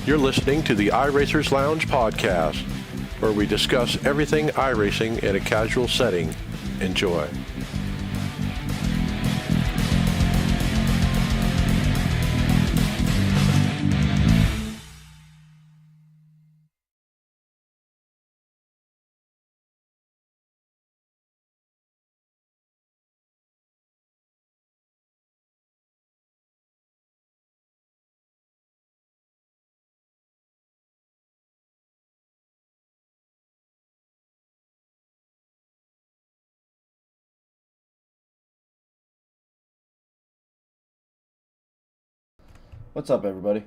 You're listening to the iRacers Lounge podcast, where we discuss everything iRacing in a casual setting. Enjoy. What's up, everybody?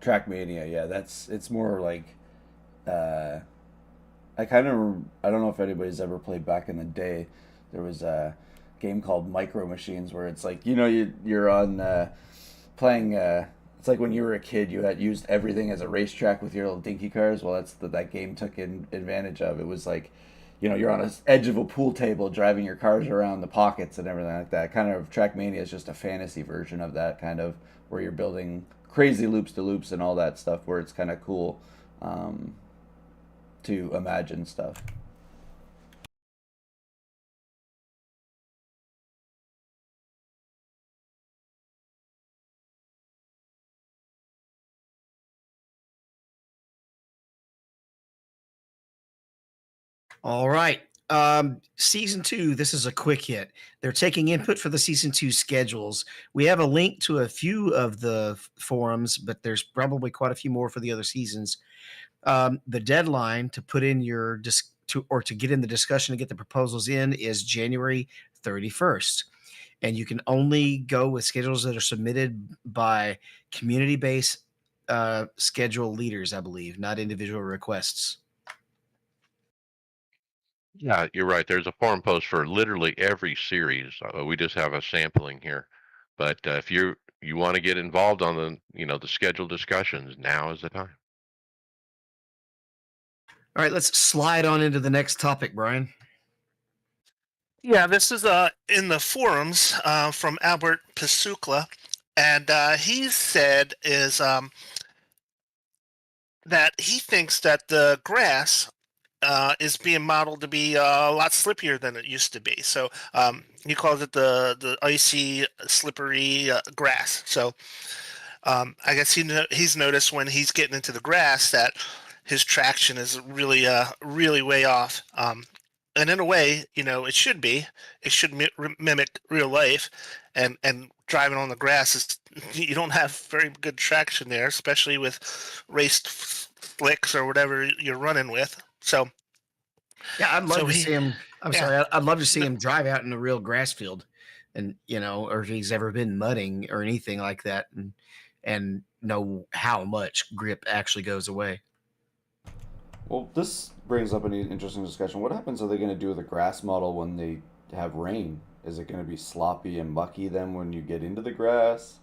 Trackmania, yeah, it's more like uh, I don't know if anybody's ever played back in the day. There was a game called Micro Machines where it's like you're on playing. It's like when you were a kid, you had used everything as a racetrack with your little dinky cars. Well, that game took advantage of. It was like, you're on the edge of a pool table driving your cars around the pockets and everything like that. Kind of Trackmania is just a fantasy version of that, kind of where you're building crazy loops to loops and all that stuff. Where it's kind of cool um, to imagine stuff. All right. Season two, this is a quick hit. They're taking input for the season two schedules. We have a link to a few of the forums, but there's probably quite a few more for the other seasons. The deadline to put in your to get in the discussion and get the proposals in is January 31st. And you can only go with schedules that are submitted by community based schedule leaders, I believe, not individual requests. Yeah, you're right. There's a forum post for literally every series. We just have a sampling here. But if you want to get involved on the scheduled discussions, now is the time. All right, let's slide on into the next topic, Brian. Yeah, this is in the forums from Albert Pasukla, and he said is that he thinks that the grass is being modeled to be a lot slippier than it used to be. So he calls it the icy, slippery grass. So I guess he's noticed when he's getting into the grass that his traction is really way off. And in a way, it should be. It should mimic real life, and driving on the grass is you don't have very good traction there, especially with raced flicks or whatever you're running with. So, Yeah, I'd love so to he, see him. I'm yeah, sorry, I'd love to see no, him drive out in a real grass field, and or if he's ever been mudding or anything like that, and know how much grip actually goes away. Well, this brings up an interesting discussion. What happens are they going to do with a grass model when they have rain? Is it going to be sloppy and mucky then when you get into the grass?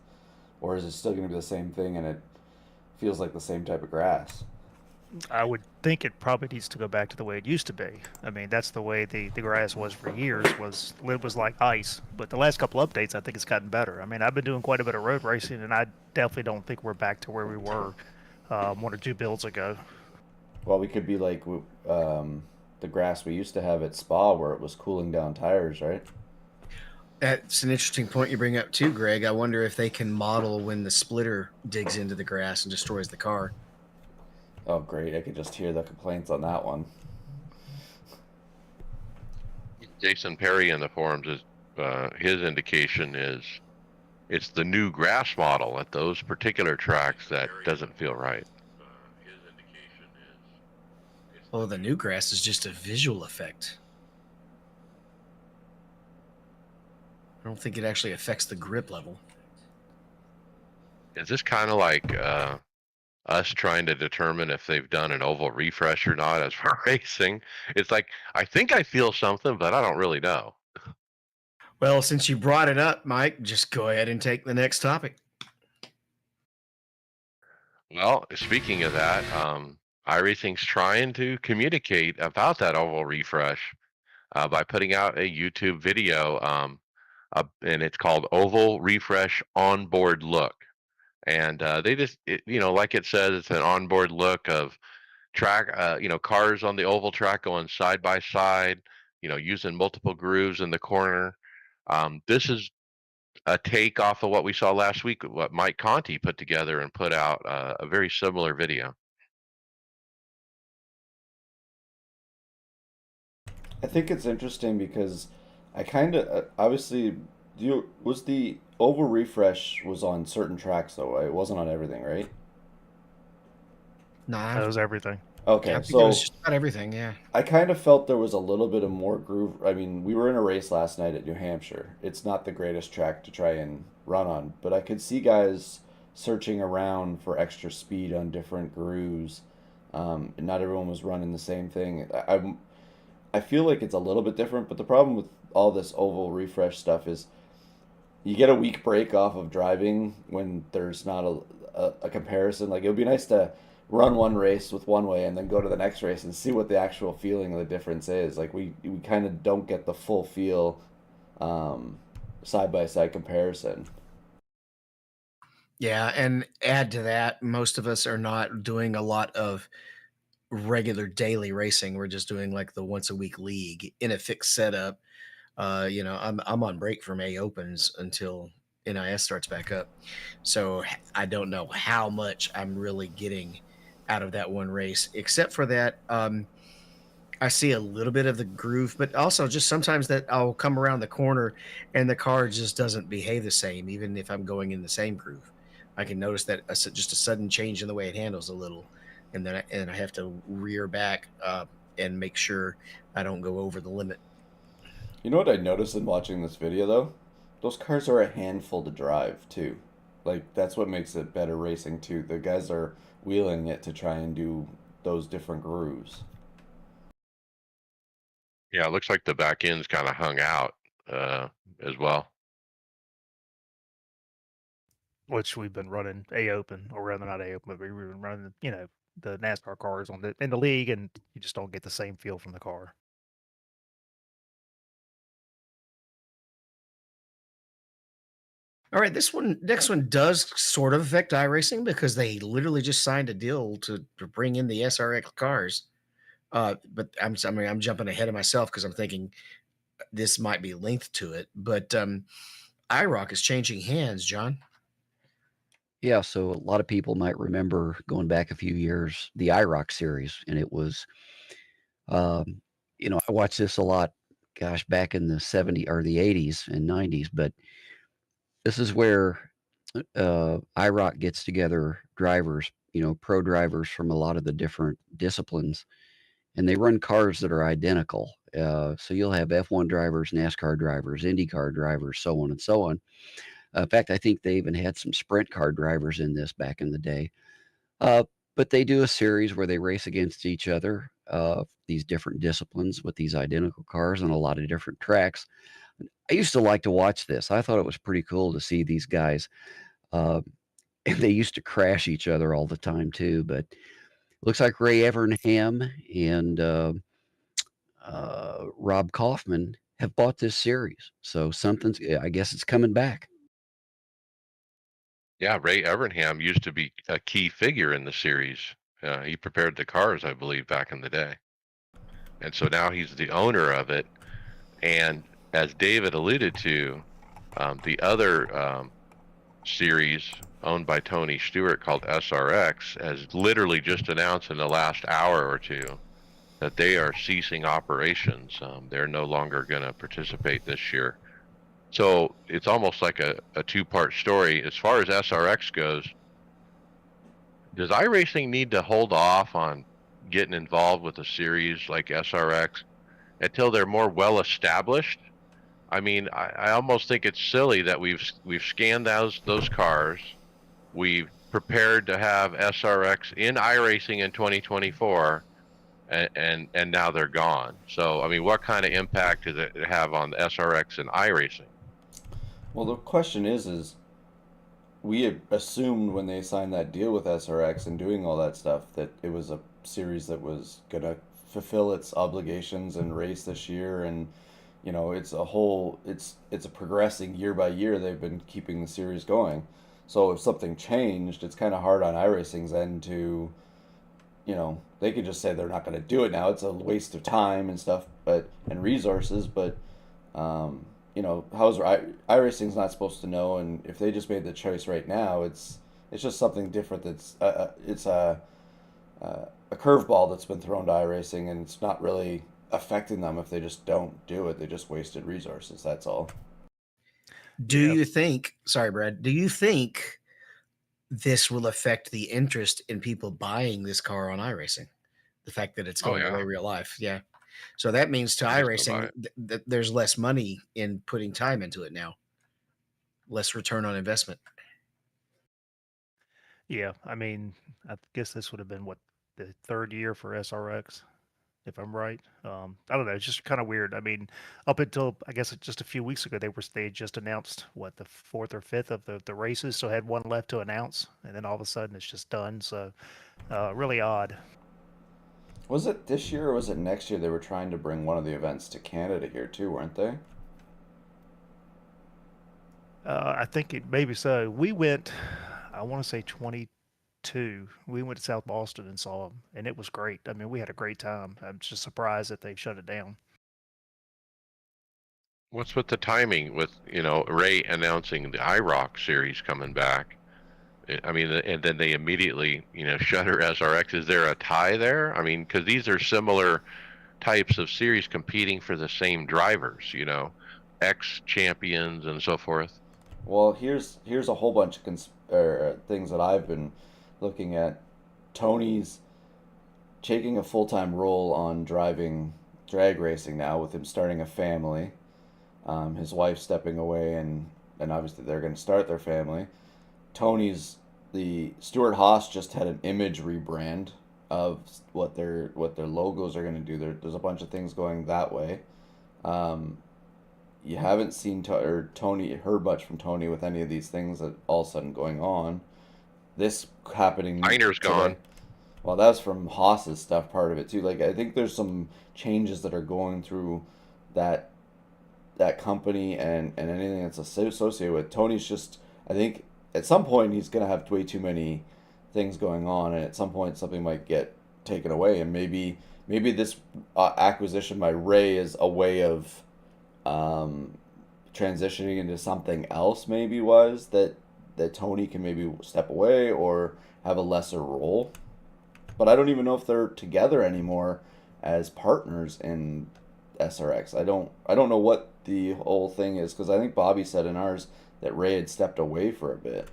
Or is it still going to be the same thing and it feels like the same type of grass? I would think it probably needs to go back to the way it used to be. I mean, that's the way the grass was for years. It was like ice. But the last couple updates, I think it's gotten better. I mean, I've been doing quite a bit of road racing, and I definitely don't think we're back to where we were one or two builds ago. Well, we could be like the grass we used to have at Spa where it was cooling down tires, right? That's an interesting point you bring up too, Greg. I wonder if they can model when the splitter digs into the grass and destroys the car. Oh, great. I could just hear the complaints on that one. Jason Perry in the forums is his indication is it's the new grass model at those particular tracks that doesn't feel right. Oh, the new grass is just a visual effect. I don't think it actually affects the grip level. Is this kind of like us trying to determine if they've done an oval refresh or not as we're racing? It's like, I think I feel something, but I don't really know. Well, since you brought it up, Mike, just go ahead and take the next topic. Well, speaking of that, iRacing's trying to communicate about that oval refresh by putting out a YouTube video, and it's called Oval Refresh Onboard Look. And they just, like it says, it's an onboard look of track, cars on the oval track going side by side, using multiple grooves in the corner. This is a take off of what we saw last week, what Mike Conti put together and put out a very similar video. I think it's interesting because I kind of obviously was the oval refresh was on certain tracks though. Right? It wasn't on everything, right? Nah, That was everything. Okay, I think it so was just about everything. Yeah. I kind of felt there was a little bit of more groove. I mean, we were in a race last night at New Hampshire. It's not the greatest track to try and run on, but I could see guys searching around for extra speed on different grooves. And not everyone was running the same thing. I feel like it's a little bit different, but the problem with all this oval refresh stuff is you get a week break off of driving when there's not a comparison. Like it would be nice to run one race with one way and then go to the next race and see what the actual feeling of the difference is. Like we kind of don't get the full feel side by side comparison. Yeah, and add to that, most of us are not doing a lot of regular daily racing. We're just doing like the once a week league in a fixed setup. I'm on break from A Opens until NIS starts back up. So I don't know how much I'm really getting out of that one race, except for that I see a little bit of the groove, but also just sometimes that I'll come around the corner and the car just doesn't behave the same, even if I'm going in the same groove. I can notice that just a sudden change in the way it handles a little, and then I have to rear back and make sure I don't go over the limit. You know what I noticed in watching this video though? Those cars are a handful to drive too. Like that's what makes it better racing too. The guys are wheeling it to try and do those different grooves. Yeah, it looks like the back end's kind of hung out as well. Which we've been running A Open, or rather not A Open, but we've been running, the NASCAR cars in the league, and you just don't get the same feel from the car. All right, this next one does sort of affect iRacing because they literally just signed a deal to bring in the SRX cars. But I'm jumping ahead of myself because I'm thinking this might be linked to it. But iRock is changing hands, John. Yeah, so a lot of people might remember going back a few years, the iRock series, and it was, um, I watched this a lot, gosh, back in the 70s or the 80s and 90s, but this is where iRock gets together drivers, pro drivers from a lot of the different disciplines, and they run cars that are identical. So you'll have F1 drivers, NASCAR drivers, IndyCar drivers, so on and so on. In fact, I think they even had some sprint car drivers in this back in the day. Uh, but they do a series where they race against each other, these different disciplines with these identical cars on a lot of different tracks. I used to like to watch this. I thought it was pretty cool to see these guys. Uh, and they used to crash each other all the time too. But looks like Ray Evernham and Rob Kaufman have bought this series. So I guess it's coming back. Yeah, Ray Evernham used to be a key figure in the series. He prepared the cars, I believe, back in the day. And so now he's the owner of it. And as David alluded to, the other series owned by Tony Stewart called SRX has literally just announced in the last hour or two that they are ceasing operations. They're no longer going to participate this year. So it's almost like a two-part story. As far as SRX goes, does iRacing need to hold off on getting involved with a series like SRX until they're more well established? I mean, I almost think it's silly that we've scanned those cars. We've prepared to have SRX in iRacing in 2024, and now they're gone. So, I mean, what kind of impact does it have on SRX and iRacing? Well, the question is we had assumed when they signed that deal with SRX and doing all that stuff that it was a series that was gonna fulfill its obligations and race this year, and it's a progressing year by year. They've been keeping the series going. So if something changed, it's kind of hard on iRacing's end to, they could just say they're not going to do it now. It's a waste of time and stuff, and resources. But how's iRacing's not supposed to know, and if they just made the choice right now, it's just something different. It's a curveball that's been thrown to iRacing, and it's not really affecting them if they just don't do it. They just wasted resources. That's all. Do Yeah. you think, sorry, Brad, do you think this will affect the interest in people buying this car on iRacing? The fact that it's Oh going away yeah, real life. Yeah. So that means to nobody's gonna buy iRacing it. that there's less money in putting time into it now, less return on investment. Yeah, I mean, I guess this would have been what the third year for SRX, if I'm right. I don't know. It's just kind of weird. I mean, up until I guess just a few weeks ago, they had just announced what the fourth or fifth of the races, so had one left to announce, and then all of a sudden it's just done. So really odd. Was it this year or was it next year they were trying to bring one of the events to Canada here too, weren't they? I think it maybe so. We went, I want to say 22. We went to South Boston and saw them, and it was great. I mean, we had a great time. I'm just surprised that they shut it down. What's with the timing with, Ray announcing the iRock series coming back? I mean, and then they immediately, shutter SRX. Is there a tie there? I mean, because these are similar types of series competing for the same drivers, ex champions and so forth. Well, here's a whole bunch of things that I've been looking at. Tony's taking a full time role on driving drag racing now, with him starting a family. His wife stepping away, and obviously they're going to start their family. Tony's the Stuart Haas just had an image rebrand of what their logos are going to do. There's a bunch of things going that way. Um, you haven't seen or Tony heard much from Tony with any of these things that all of a sudden going on. This happening Einer's today. gone. Well, that's from Haas's stuff, part of it too. Like I think there's some changes that are going through that that company and anything that's associated with Tony's. Just I think at some point he's gonna have way too many things going on, and at some point something might get taken away, and maybe this acquisition by Ray is a way of um, transitioning into something else. Maybe was that Tony can maybe step away or have a lesser role, but I don't even know if they're together anymore as partners in SRX. I don't know what the whole thing is, because I think Bobby said in ours that Ray had stepped away for a bit.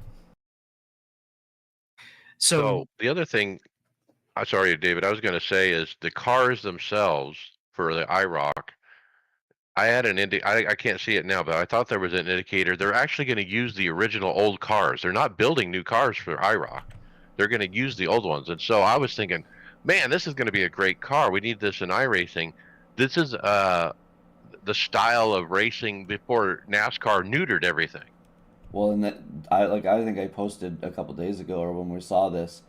So So the other thing, I'm sorry, David, I was going to say is the cars themselves for the iRock. I had I can't see it now, but I thought there was an indicator. They're actually going to use the original old cars. They're not building new cars for iRock. They're going to use the old ones. And so I was thinking, man, this is going to be a great car. We need this in iRacing. This is the style of racing before NASCAR neutered everything. Well, and that I think I posted a couple days ago, or when we saw this,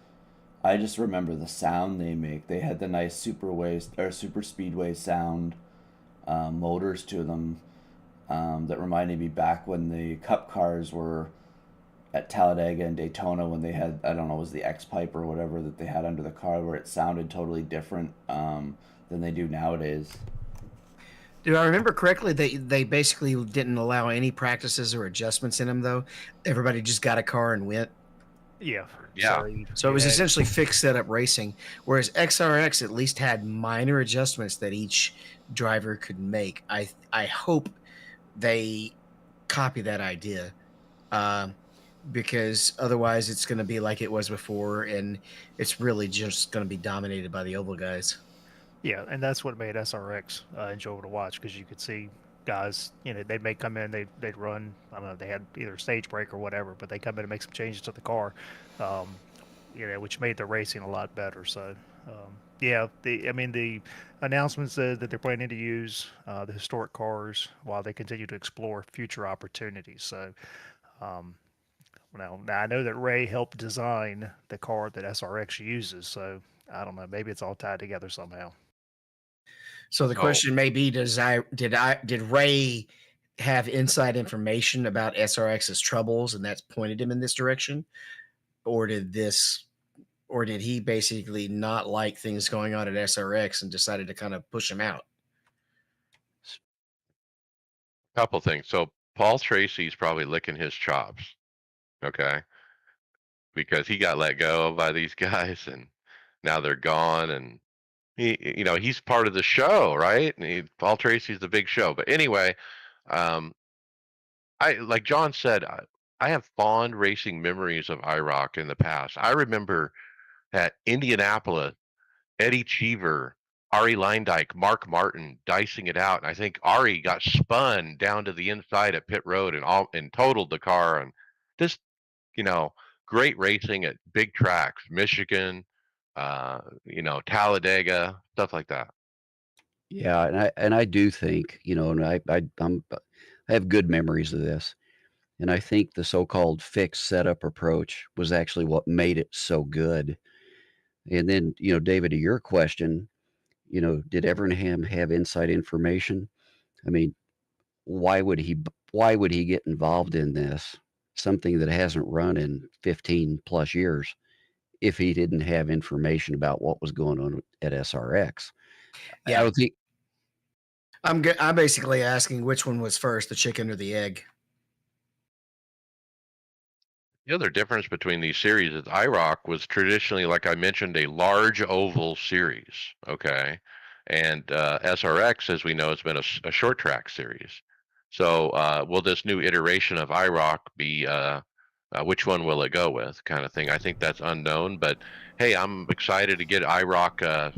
I just remember the sound they make. They had the nice super speedway sound, motors to them, that reminded me back when the Cup cars were at Talladega and Daytona, when they had, I don't know, it was the X pipe or whatever that they had under the car, where it sounded totally different than they do nowadays. do I remember correctly that they basically didn't allow any practices or adjustments in them though? Everybody just got a car and went. Yeah. Yeah. So it was essentially fixed setup racing, whereas XRX at least had minor adjustments that each driver could make. I hope they copy that idea, because otherwise it's going to be like it was before, and it's really just going to be dominated by the oval guys. Yeah, and that's what made SRX enjoyable to watch because you could see guys, they may come in, they'd run. I don't know, they had either stage break or whatever, but they come in and make some changes to the car, um, which made the racing a lot better. So, yeah, the announcements that they're planning to use the historic cars while they continue to explore future opportunities. So, um, now I know that Ray helped design the car that SRX uses, so I don't know, maybe it's all tied together somehow. So the So question may be: did Ray have inside information about SRX's troubles, and that's pointed him in this direction, or did he basically not like things going on at SRX and decided to kind of push him out? couple things. So Paul Tracy's probably licking his chops, okay, because he got let go by these guys, and now they're gone, and he's part of the show, right? And Paul Tracy's the big show. But anyway, um, I like John said, I have fond racing memories of IROC in the past. I remember at Indianapolis, Eddie Cheever, Ari Leindyke, Mark Martin dicing it out, and I think Ari got spun down to the inside at pit road and totaled the car, and just you know great racing at big tracks, Michigan, Talladega, stuff like that. Yeah, and I do think, and I have good memories of this, and I think the so-called fixed setup approach was actually what made it so good. And then, David, to your question, did Evernham have inside information? I mean, why would he get involved in this, something that hasn't run in 15 plus years, if he didn't have information about what was going on at SRX? I Yeah, don't think. I'm basically asking which one was first, the chicken or the egg. The other difference between these series is IROC was traditionally, like I mentioned, a large oval series, okay? And SRX, as we know, has been a short track series. So will this new iteration of IROC be, which one will it go with kind of thing? I think that's unknown, but hey, I'm excited to get IROC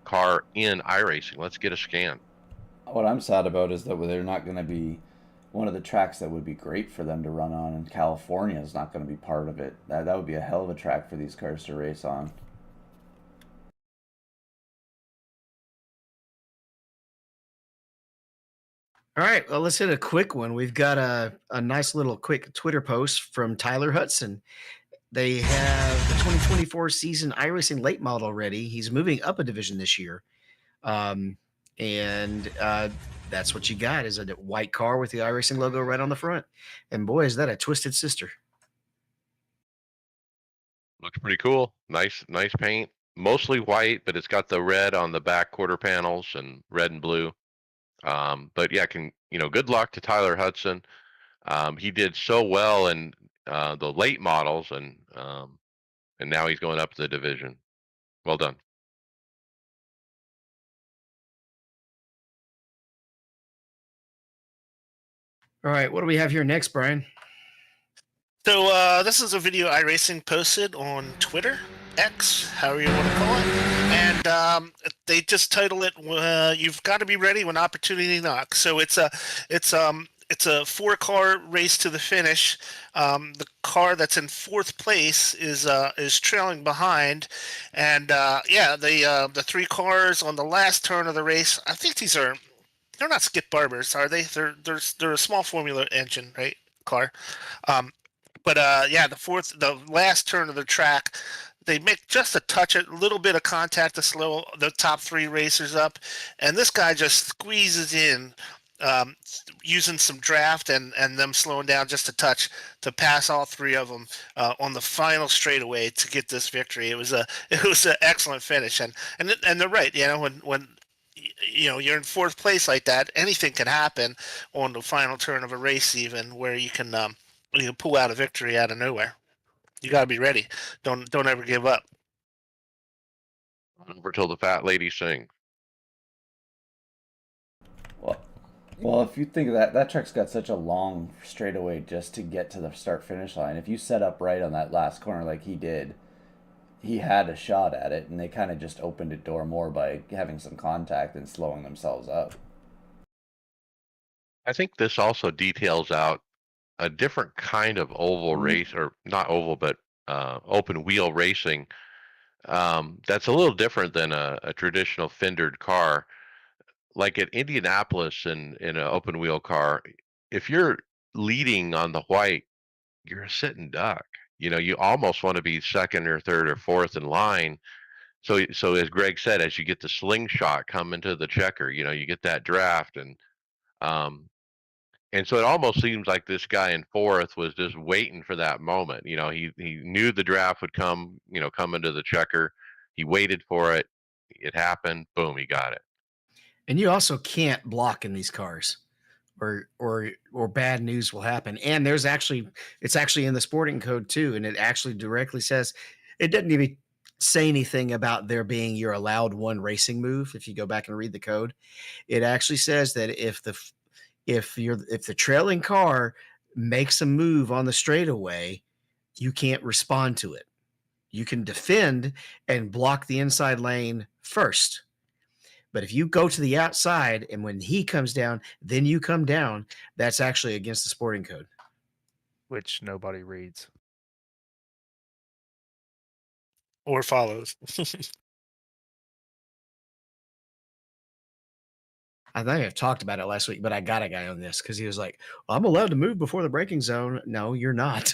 car in iRacing. Let's get a scan. What I'm sad about is that they're not going to be one of the tracks that would be great for them to run on, and California is not going to be part of it. That would be a hell of a track for these cars to race on. All right, well, let's hit a quick one. We've got a nice little quick Twitter post from Tyler Hudson. They have the 2024 season iRacing late model ready. He's moving up a division this year. Um, and that's what you got is a white car with the iRacing logo right on the front. And boy, is that a twisted sister. Looks pretty cool. Nice paint. Mostly white, but it's got the red on the back quarter panels and red and blue. But yeah, good luck to Tyler Hudson. He did so well in the late models, and now he's going up to the division. Well done. All right, what do we have here next, Brian? So this is a video iRacing posted on Twitter, X, however you want to call it, and they just title it "You've Got to Be Ready When Opportunity Knocks." So it's a 4-car race to the finish. The car that's in 4th place is trailing behind, and the 3 cars on the last turn of the race. I think they're not Skip Barbers, are they? They're a small Formula engine, right? Car. But the last turn of the track, they make just a little bit of contact to slow the top 3 racers up, and this guy just squeezes in, using some draft and them slowing down just a touch to pass all 3 of them on the final straightaway to get this victory. It was an excellent finish, and they're right. When you're in 4th place like that, anything can happen on the final turn of a race, even where you can pull out a victory out of nowhere. You got to be ready. Don't ever give up. Over till the fat lady sings. Well, well, if you think of that track's got such a long straightaway just to get to the start finish line. If you set up right on that last corner like he did, he had a shot at it, and they kind of just opened the door more by having some contact and slowing themselves up. I think this also details out a different kind of oval race, or not oval, but open wheel racing. That's a little different than a traditional fendered car. Like at Indianapolis in an open wheel car, if you're leading on the white, you're a sitting duck. You almost want to be second or third or fourth in line. So as Greg said, as you get the slingshot come into the checker, you get that draft, um, and so it almost seems like this guy in 4th was just waiting for that moment. He knew the draft would come into the checker. He waited for it. It happened. Boom, he got it. And you also can't block in these cars, or bad news will happen. And it's actually in the sporting code too, and it actually directly says it doesn't even say anything about there being your allowed one racing move. If you go back and read the code, it actually says that if the trailing car makes a move on the straightaway, you can't respond to it. You can defend and block the inside lane first. But if you go to the outside and when he comes down, then you come down, that's actually against the sporting code. which nobody reads. or follows. I think I've talked about it last week, but I got a guy on this because he was like, well, I'm allowed to move before the braking zone. No, you're not.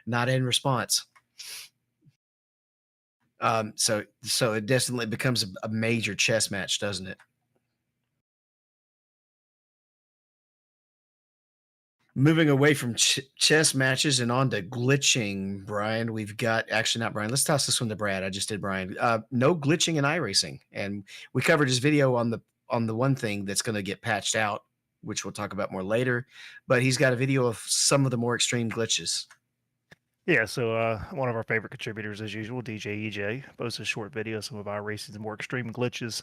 Not in response. So it definitely becomes a major chess match, doesn't it? Moving away from chess matches and on to glitching, Brian. We've got actually not Brian. Let's toss this one to Brad. I just did Brian. No glitching in iRacing, and we covered his video on the one thing that's going to get patched out, which we'll talk about more later. But he's got a video of some of the more extreme glitches. Yeah, so one of our favorite contributors, as usual, DJ EJ, posts a short video of some of our racing's more extreme glitches.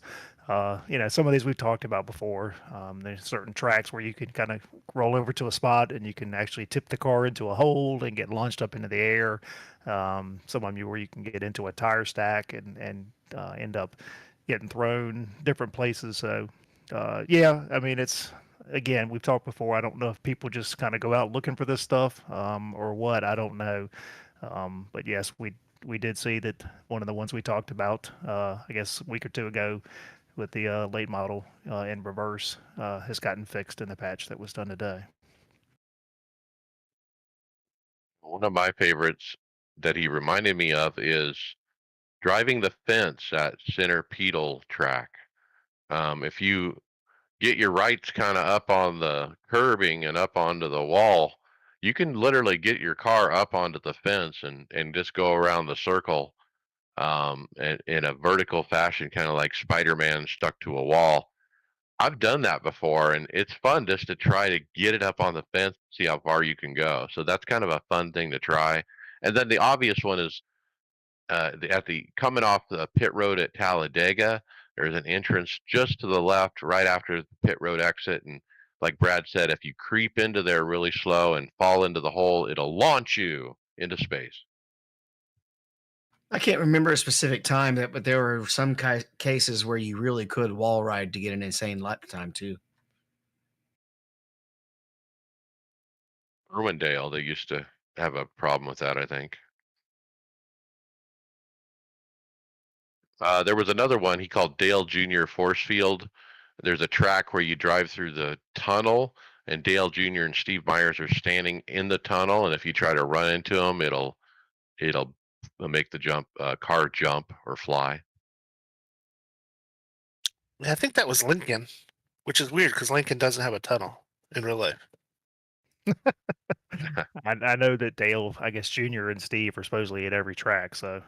Some of these we've talked about before. There's certain tracks where you can kind of roll over to a spot and you can actually tip the car into a hole and get launched up into the air. Some of them where you can get into a tire stack and end up getting thrown different places. So, yeah, I mean, it's again, we've talked before. I don't know if people just kind of go out looking for this stuff, or what. I don't know. But yes, we did see that one of the ones we talked about, I guess a week or two ago, with the late model in reverse, has gotten fixed in the patch that was done today. One of my favorites that he reminded me of is driving the fence at center pedal track. If you get your rights kind of up on the curbing and up onto the wall, you can literally get your car up onto the fence and just go around the circle, in a vertical fashion, kind of like Spider-Man stuck to a wall. I've done that before, and it's fun just to try to get it up on the fence, see how far you can go. So that's kind of a fun thing to try. And then the obvious one is, at the coming off the pit road at Talladega. There's an entrance just to the left, right after the pit road exit. And like Brad said, if you creep into there really slow and fall into the hole, it'll launch you into space. I can't remember a specific time that, but there were some cases where you really could wall ride to get an insane lap time too. Irwindale, they used to have a problem with that, I think. There was another one he called Dale Jr. Force Field. There's a track where you drive through the tunnel, and Dale Jr. and Steve Myers are standing in the tunnel, and if you try to run into them, it'll make the car jump or fly. I think that was Lincoln, which is weird because Lincoln doesn't have a tunnel in real life. I know that Dale, I guess Junior and Steve are supposedly at every track. So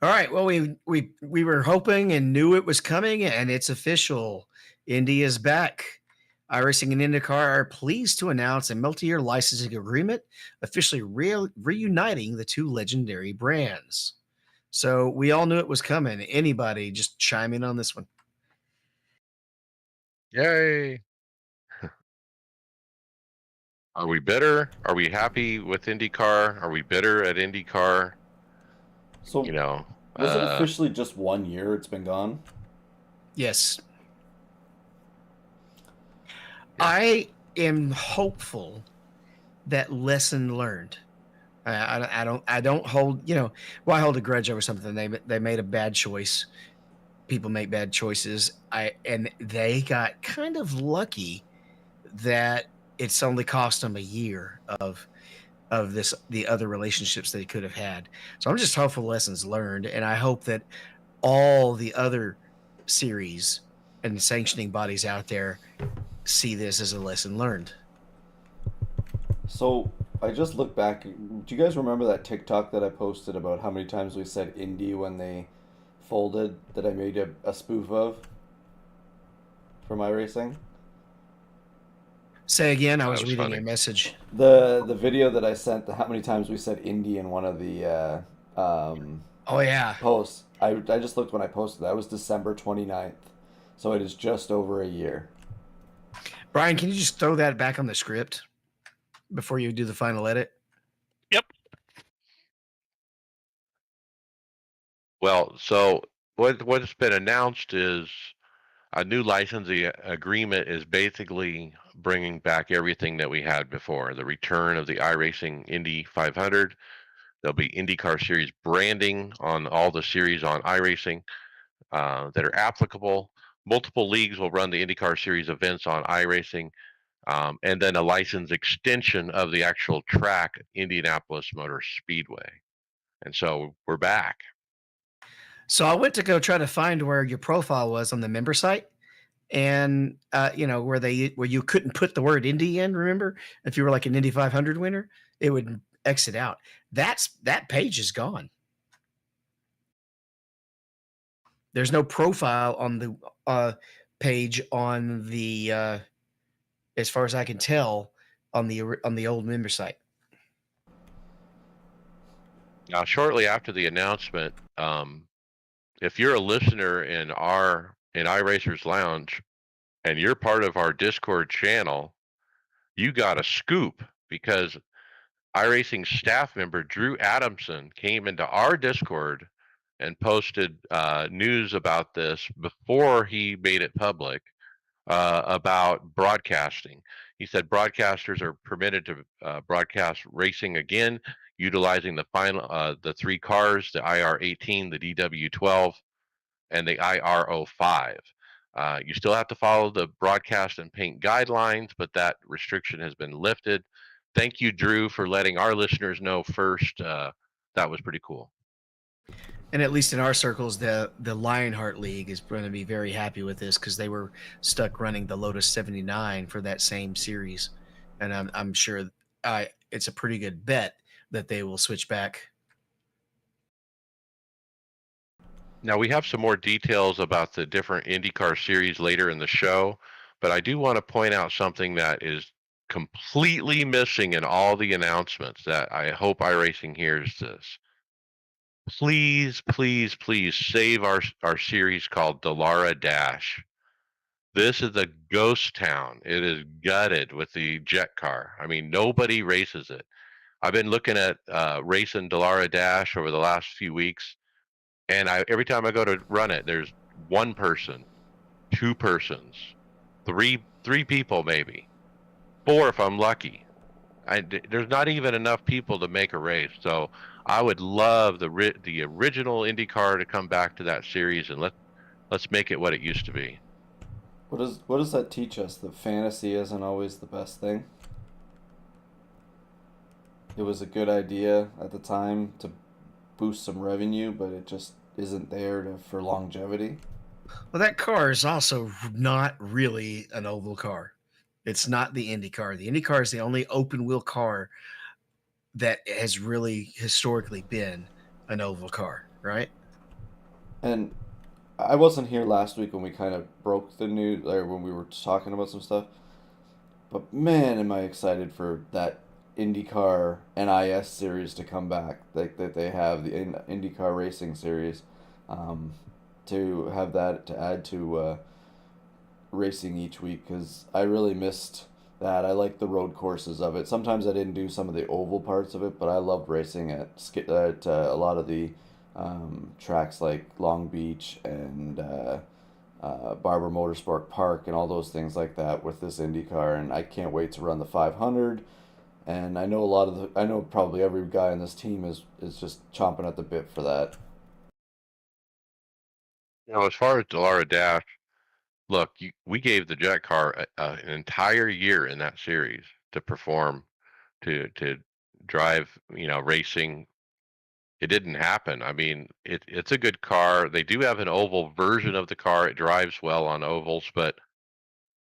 All right. Well, we were hoping and knew it was coming, and it's official. Indy is back. iRacing and IndyCar are pleased to announce a multi-year licensing agreement, officially reuniting the two legendary brands. So we all knew it was coming. Anybody just chime in on this one? Yay! Are we bitter? Are we happy with IndyCar? Are we bitter at IndyCar? So, You know, was it officially just 1 year it's been gone? Yes. Yeah. I am hopeful that lesson learned. I don't hold, well, I hold a grudge over something. They made a bad choice. People make bad choices. And they got kind of lucky that it's only cost them a year of the other relationships they could have had. So I'm just hopeful lessons learned, and I hope that all the other series and sanctioning bodies out there see this as a lesson learned. So, I just looked back. Do you guys remember that TikTok that I posted about how many times we said indie when they folded that I made a spoof of for my racing? Say again, I That was was reading funny. your message. The video that I sent, how many times we said indie in one of the Oh yeah. posts. I just looked when I posted that. It was December 29th. So it is just over a year. Brian, can you just throw that back on the script before you do the final edit? Yep. Well, so what's been announced is a new licensing agreement is basically bringing back everything that we had before. The return of the iRacing Indy 500. There'll be IndyCar Series branding on all the series on iRacing that are applicable. Multiple leagues will run the IndyCar Series events on iRacing, and then a license extension of the actual track, Indianapolis Motor Speedway. And so we're back. So I went to go try to find where your profile was on the member site, and where you couldn't put the word Indy in. Remember, if you were like an Indy 500 winner, it would exit out. That page is gone. There's no profile on the page on the as far as I can tell on the old member site. Now, shortly after the announcement, if you're a listener in iRacers Lounge and you're part of our Discord channel, you got a scoop because iRacing staff member Drew Adamson came into our Discord and posted news about this before he made it public about broadcasting. He said broadcasters are permitted to broadcast racing again, utilizing the three cars, the IR18, the DW12, and the IR05. You still have to follow the broadcast and paint guidelines, but that restriction has been lifted. Thank you, Drew, for letting our listeners know first. That was pretty cool. And at least in our circles, the Lionheart League is going to be very happy with this because they were stuck running the Lotus 79 for that same series, and I'm sure it's a pretty good bet that they will switch back. Now, we have some more details about the different IndyCar series later in the show, but I do want to point out something that is completely missing in all the announcements that I hope iRacing hears this. Please, please, please save our series called Delara Dash. This is a ghost town. It is gutted with the jet car. I mean, nobody races it. I've been looking at racing Delara Dash over the last few weeks, and every time I go to run it, there's one person, two persons, three people maybe, four if I'm lucky. There's not even enough people to make a race. So I would love the original IndyCar to come back to that series, and let's make it what it used to be. What does that teach us? That fantasy isn't always the best thing. It was a good idea at the time to boost some revenue, but it just isn't there for longevity. Well, that car is also not really an oval car. It's not the Indy car. The Indy car is the only open wheel car that has really historically been an oval car, right? And I wasn't here last week when we kind of broke the news, or when we were talking about some stuff. But man, am I excited for that IndyCar NIS series to come back. Like that they have the IndyCar Racing series, to have that to add to racing each week because I really missed that. I like the road courses of it. Sometimes I didn't do some of the oval parts of it, but I loved racing at a lot of the tracks like Long Beach and Barber Motorsport Park and all those things like that with this IndyCar. And I can't wait to run the 500. And I know I know probably every guy on this team is just chomping at the bit for that. As far as Delara Dash, look, we gave the jet car an entire year in that series to perform, to drive, racing. It didn't happen. I mean, it's a good car. They do have an oval version of the car. It drives well on ovals, but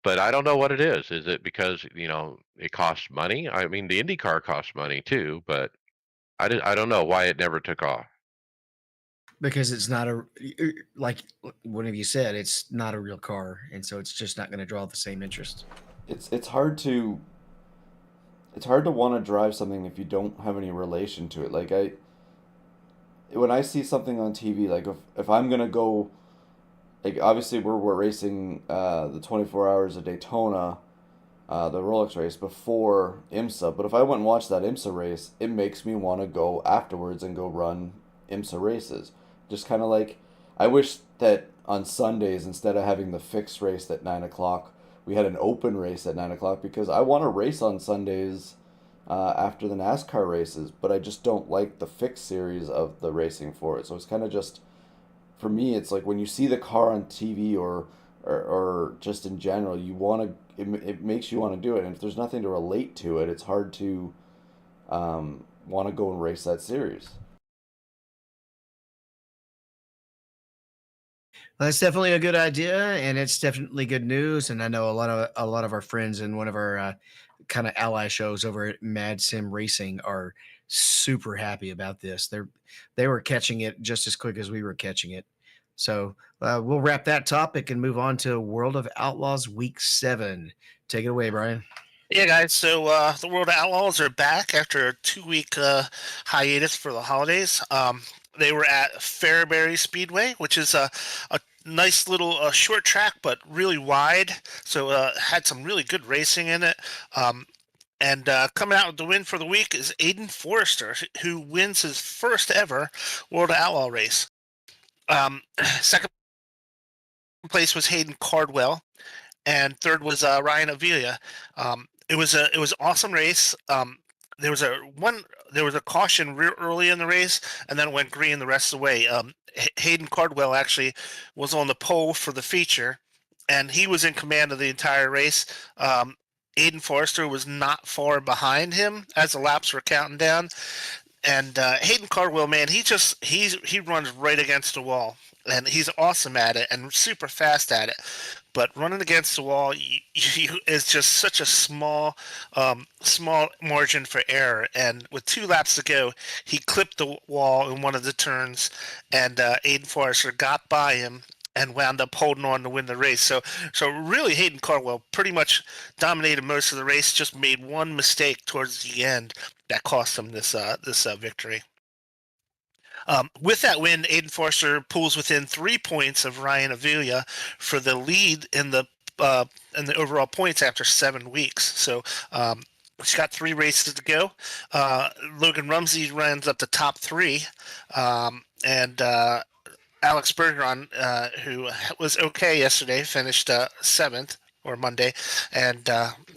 I don't know what it is. Is it because it costs money? I mean, the Indy car costs money too, but I don't know why it never took off. Because it's not like one of you said, it's not a real car, and so it's just not going to draw the same interest. It's hard to want to drive something if you don't have any relation to it. Like when I see something on TV, like if I'm gonna go, like obviously we're racing the 24 hours of Daytona, the Rolex race before IMSA. But if I went and watched that IMSA race, it makes me want to go afterwards and go run IMSA races. Just kind of like, I wish that on Sundays instead of having the fixed race at 9 o'clock, we had an open race at 9 o'clock because I want to race on Sundays after the NASCAR races, but I just don't like the fixed series of the racing for it. So it's kind of just, for me, it's like when you see the car on TV or just in general, you want to, it makes you want to do it. And if there's nothing to relate to it, it's hard to want to go and race that series. Well, that's definitely a good idea, and it's definitely good news. And I know a lot of our friends in one of our kind of ally shows over at Mad Sim Racing are super happy about this. They were catching it just as quick as we were catching it. So we'll wrap that topic and move on to World of Outlaws Week 7. Take it away, Brian. Yeah, guys. So the World Outlaws are back after a 2-week hiatus for the holidays. They were at Fairbury Speedway, which is a nice little short track, but really wide. So had some really good racing in it. And coming out with the win for the week is Aiden Forrester, who wins his first ever World Outlaw race. Second place was Hayden Cardwell, and third was Ryan Avila. It was an awesome race. There was a caution real early in the race, and then it went green the rest of the way. Hayden Cardwell actually was on the pole for the feature, and he was in command of the entire race. Aiden Forrester was not far behind him as the laps were counting down. And Hayden Cardwell, man, he runs right against the wall, and he's awesome at it and super fast at it. But running against the wall is just such a small margin for error. And with 2 laps to go, he clipped the wall in one of the turns, and Aiden Forrester got by him and wound up holding on to win the race. So really, Hayden Cardwell pretty much dominated most of the race. Just made one mistake towards the end that cost him this victory. With that win, Aiden Forster pulls within 3 points of Ryan Avila for the lead in the overall points after 7 weeks. So he's got 3 races to go. Logan Rumsey runs up the top 3, and Alex Bergeron, who was okay yesterday, finished 7th or Monday, and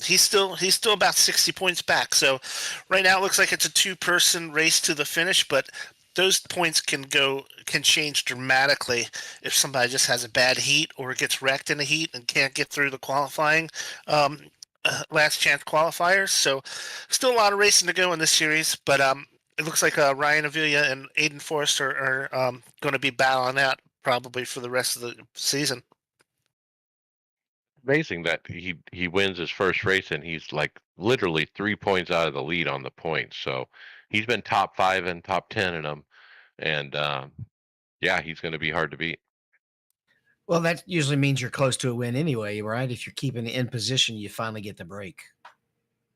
he's still about 60 points back. So right now it looks like it's a 2-person race to the finish, but those points can change dramatically if somebody just has a bad heat or gets wrecked in a heat and can't get through the qualifying last chance qualifiers. So still a lot of racing to go in this series, but it looks like Ryan Avila and Aiden Forrester are going to be battling out probably for the rest of the season. Amazing that he wins his first race and he's like literally 3 points out of the lead on the points. So he's been top 5 and top 10 in them, and yeah, he's going to be hard to beat. Well, that usually means you're close to a win anyway, right? If you're keeping in position, you finally get the break.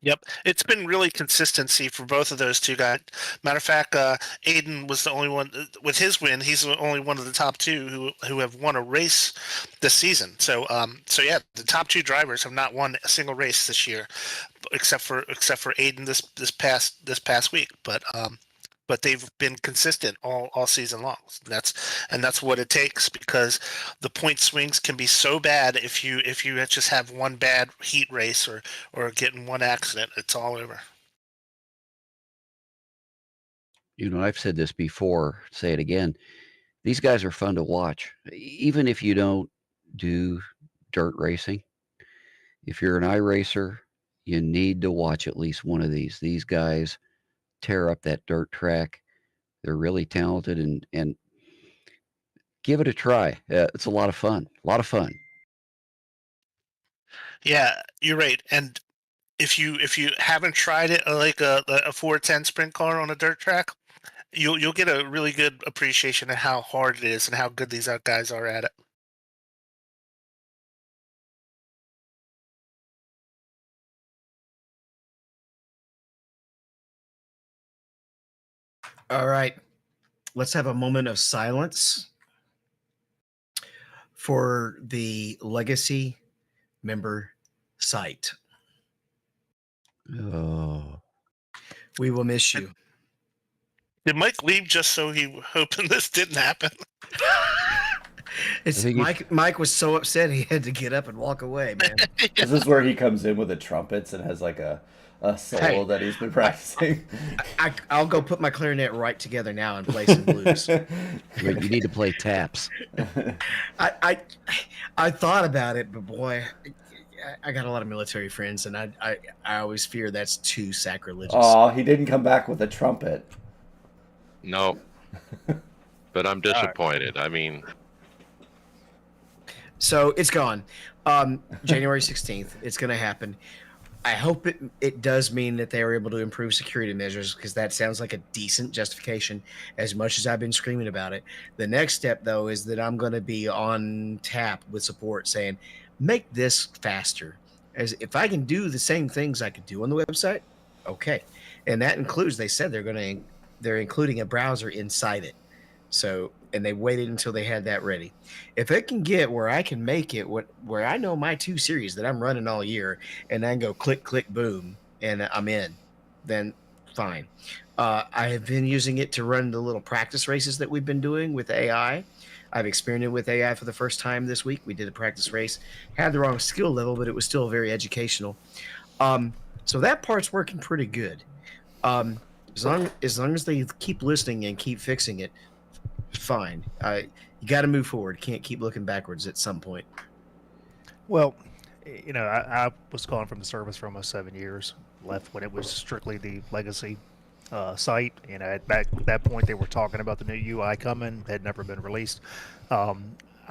Yep, it's been really consistency for both of those 2 guys. Matter of fact, Aiden was the only one with his win. He's the only one of the top 2 who have won a race this season. So yeah, the top 2 drivers have not won a single race this year, except for Aiden this past week. But they've been consistent all season long. That's what it takes, because the point swings can be so bad if you just have one bad heat race or get in one accident, it's all over. I've said this before, say it again. These guys are fun to watch. Even if you don't do dirt racing, if you're an iRacer, you need to watch at least one of these. These guys tear up that dirt track. They're really talented, and give it a try. It's a lot of fun. A lot of fun. Yeah, you're right. And if you haven't tried it, like a 410 sprint car on a dirt track, you'll get a really good appreciation of how hard it is and how good these guys are at it. All right. Let's have a moment of silence for the legacy member site. Oh. We will miss you. Did Mike leave just so he hoping this didn't happen? It's think Mike was so upset he had to get up and walk away, man. This is where he comes in with the trumpets and has like a solo Hey, that he's been practicing. I'll go put my clarinet right together now and play some blues. you need to play taps. I I thought about it, but boy, I got a lot of military friends, and I always fear that's too sacrilegious. Oh, he didn't come back with a trumpet. No, but I'm disappointed. I mean, So it's gone. January 16th, it's going to happen. I hope it does mean that they are able to improve security measures, because that sounds like a decent justification, as much as I've been screaming about it. The next step, though, is that I'm going to be on tap with support saying, make this faster. As if I can do the same things I could do on the website, okay. And that includes, they said they're including a browser inside it. So, and they waited until they had that ready. If it can get where I can make it where I know my 2 series that I'm running all year, and I can go click, click, boom, and I'm in, then fine. I have been using it to run the little practice races that we've been doing with AI. I've experimented with AI for the first time this week. We did a practice race, had the wrong skill level, but it was still very educational. So that part's working pretty good. As long as they keep listening and keep fixing it, fine. You got to move forward. Can't keep looking backwards at some point. Well, I was gone from the service for almost 7 years. Left when it was strictly the legacy site. At that point, they were talking about the new UI coming. Had never been released. I've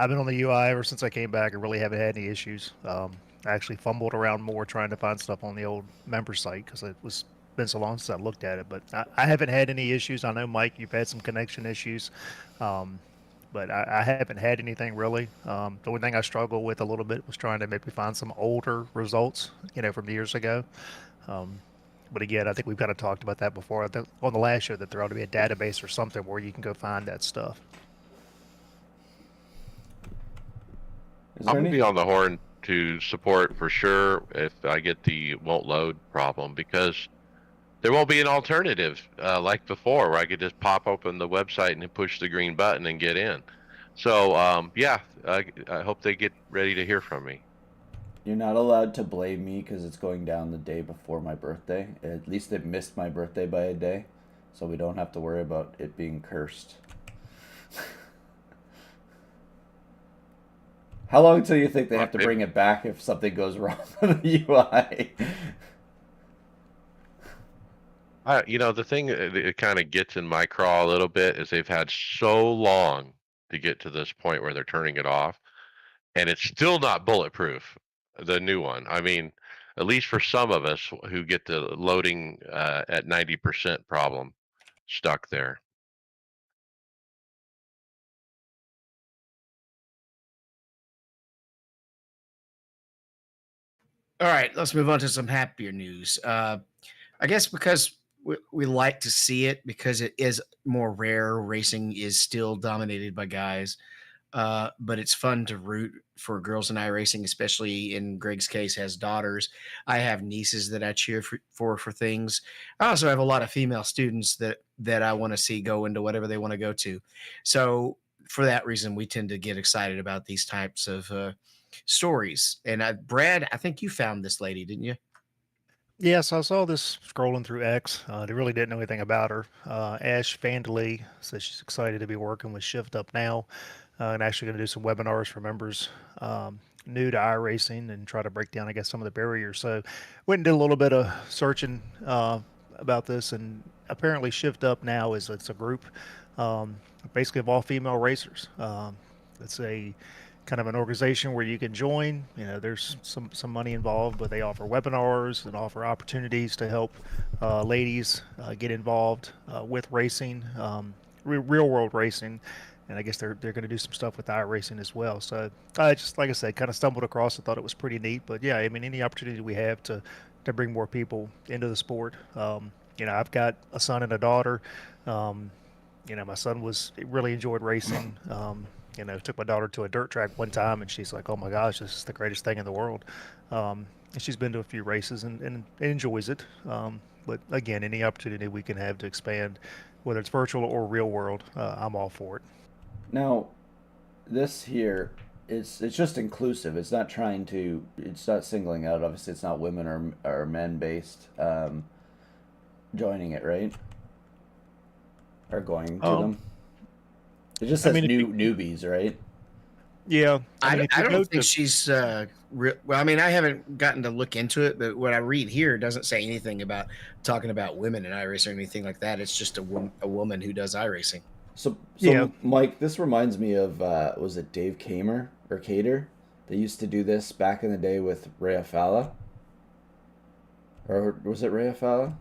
been on the UI ever since I came back. I really haven't had any issues. I actually fumbled around more trying to find stuff on the old member site because it was been so long since I looked at it. But I haven't had any issues. I know, Mike, you've had some connection issues. But I haven't had anything really. The only thing I struggled with a little bit was trying to maybe find some older results, from years ago. But again, I think we've kind of talked about that before. I think on the last show that there ought to be a database or something where you can go find that stuff. Is I'm there gonna any? be on the horn to support for sure if I get the won't load problem, because there won't be an alternative like before where I could just pop open the website and then push the green button and get in. So yeah, I hope they get ready to hear from me. You're not allowed to blame me because it's going down the day before my birthday. At least it missed my birthday by a day, so we don't have to worry about it being cursed. How long till you think they have to bring it back if something goes wrong with the UI? The thing that it kind of gets in my craw a little bit is they've had so long to get to this point where they're turning it off, and it's still not bulletproof. The new one. I mean, at least for some of us who get the loading at 90% problem stuck there. All right, let's move on to some happier news. I guess because we like to see it, because it is more rare. Racing is still dominated by guys. But it's fun to root for girls in iRacing, especially in Greg's case, has daughters. I have nieces that I cheer for things. I also have a lot of female students that I want to see go into whatever they want to go to. So for that reason, we tend to get excited about these types of stories. And Brad, I think you found this lady, didn't you? Yes, I saw this scrolling through X. They really didn't know anything about her. Ash Vandaley says she's excited to be working with Shift Up now, and actually going to do some webinars for members new to iRacing and try to break down, I guess, some of the barriers. So, went and did a little bit of searching about this, and apparently, Shift Up now it's a group, um, basically of all female racers. It's a kind of an organization where you can join. There's some money involved, but they offer webinars and offer opportunities to help ladies get involved with racing, real world racing. And I guess they're going to do some stuff with iRacing as well. So I just, like I said, kind of stumbled across and thought it was pretty neat. But yeah, I mean, any opportunity we have to bring more people into the sport. I've got a son and a daughter. Um, my son really enjoyed racing. Took my daughter to a dirt track one time, and she's like, "Oh my gosh, this is the greatest thing in the world." And she's been to a few races and enjoys it. But again, any opportunity we can have to expand, whether it's virtual or real world, I'm all for it. Now, this here, it's just inclusive. It's not trying to. It's not singling out. Obviously, it's not women or men based joining it, right? Or going to them. It just I says mean, if you, newbies, right? yeah, I mean, I, if I you go don't think to, she's well. I mean, I haven't gotten to look into it, but what I read here doesn't say anything about talking about women in iRacing or anything like that. It's just a woman who does iRacing. So yeah, Mike, this reminds me of was it Dave Kamer or Cater? They used to do this back in the day with Rhea Fala, or was it Rhea Fala?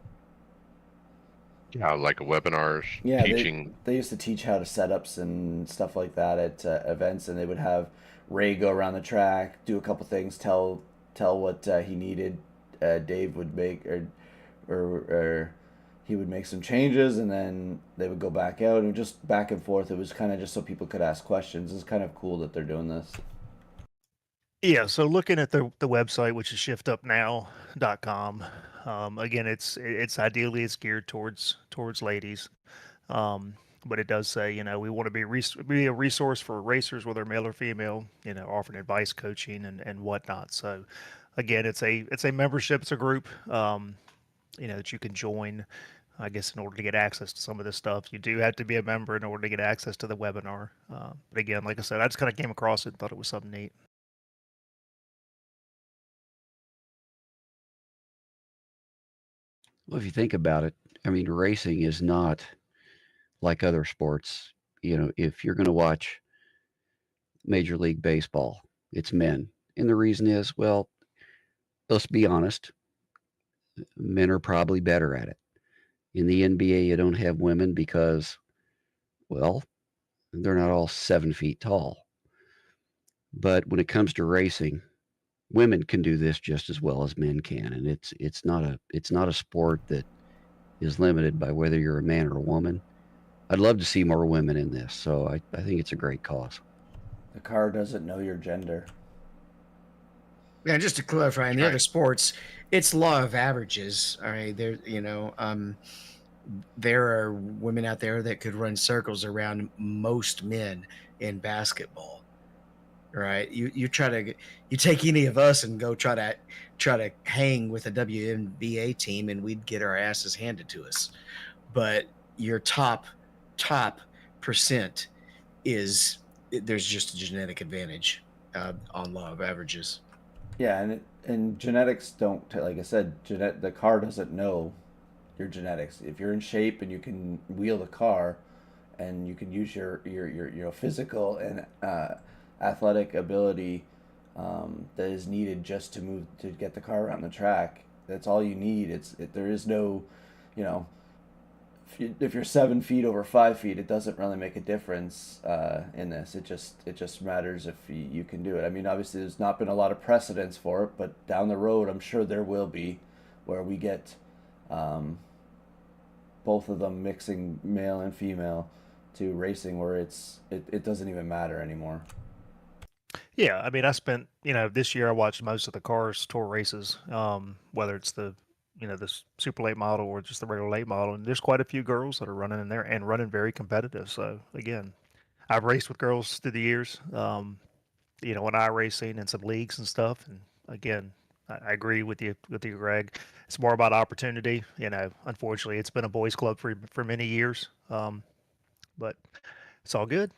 Yeah, like webinars Yeah, teaching. they used to teach how to setups and stuff like that at events, and they would have Ray go around the track, do a couple things, tell what he needed. Dave would make or he would make some changes, and then they would go back out and just back and forth. It was kind of just so people could ask questions. It's kind of cool that they're doing this. yeah. So looking at the website, which is shiftupnow.com, again, it's ideally it's geared towards ladies. Um, but it does say, we want to be a resource for racers, whether male or female, offering advice, coaching, and whatnot. So, again, it's a membership, it's a group, that you can join. I guess in order to get access to some of this stuff, you do have to be a member in order to get access to the webinar. But again, like I said, I just kind of came across it and thought it was something neat. Well, if you think about it, I mean, racing is not like other sports. If you're going to watch Major League Baseball, it's men. And the reason is, well, let's be honest, men are probably better at it. In the NBA, you don't have women because, well, they're not all 7 feet tall. But when it comes to racing, women can do this just as well as men can, and it's not a sport that is limited by whether you're a man or a woman. I'd love to see more women in this, so I think it's a great cause. The car doesn't know your gender. Yeah, just to clarify, in That's the other right. sports, it's law of averages. All right, there are women out there that could run circles around most men in basketball. Right? You take any of us and go try to hang with a WNBA team, and we'd get our asses handed to us. But your top percent is there's just a genetic advantage on law of averages. Yeah, and genetics don't like I said, the car doesn't know your genetics. If you're in shape and you can wheel the car, and you can use your physical and athletic ability that is needed just to move to get the car around the track. That's all you need. There is no, you know, if you're 7 feet over 5 feet, it doesn't really make a difference in this. It just matters if you can do it. I mean, obviously, there's not been a lot of precedence for it, but down the road, I'm sure there will be, where we get um, both of them mixing male and female to racing, where it doesn't even matter anymore. Yeah, I mean, I spent, this year I watched most of the Cars Tour races, whether it's this super late model or just the regular late model. And there's quite a few girls that are running in there and running very competitive. So again, I've raced with girls through the years, in iRacing and some leagues and stuff. And again, I agree with you, Greg. It's more about opportunity. Unfortunately, it's been a boys' club for many years, but it's all good.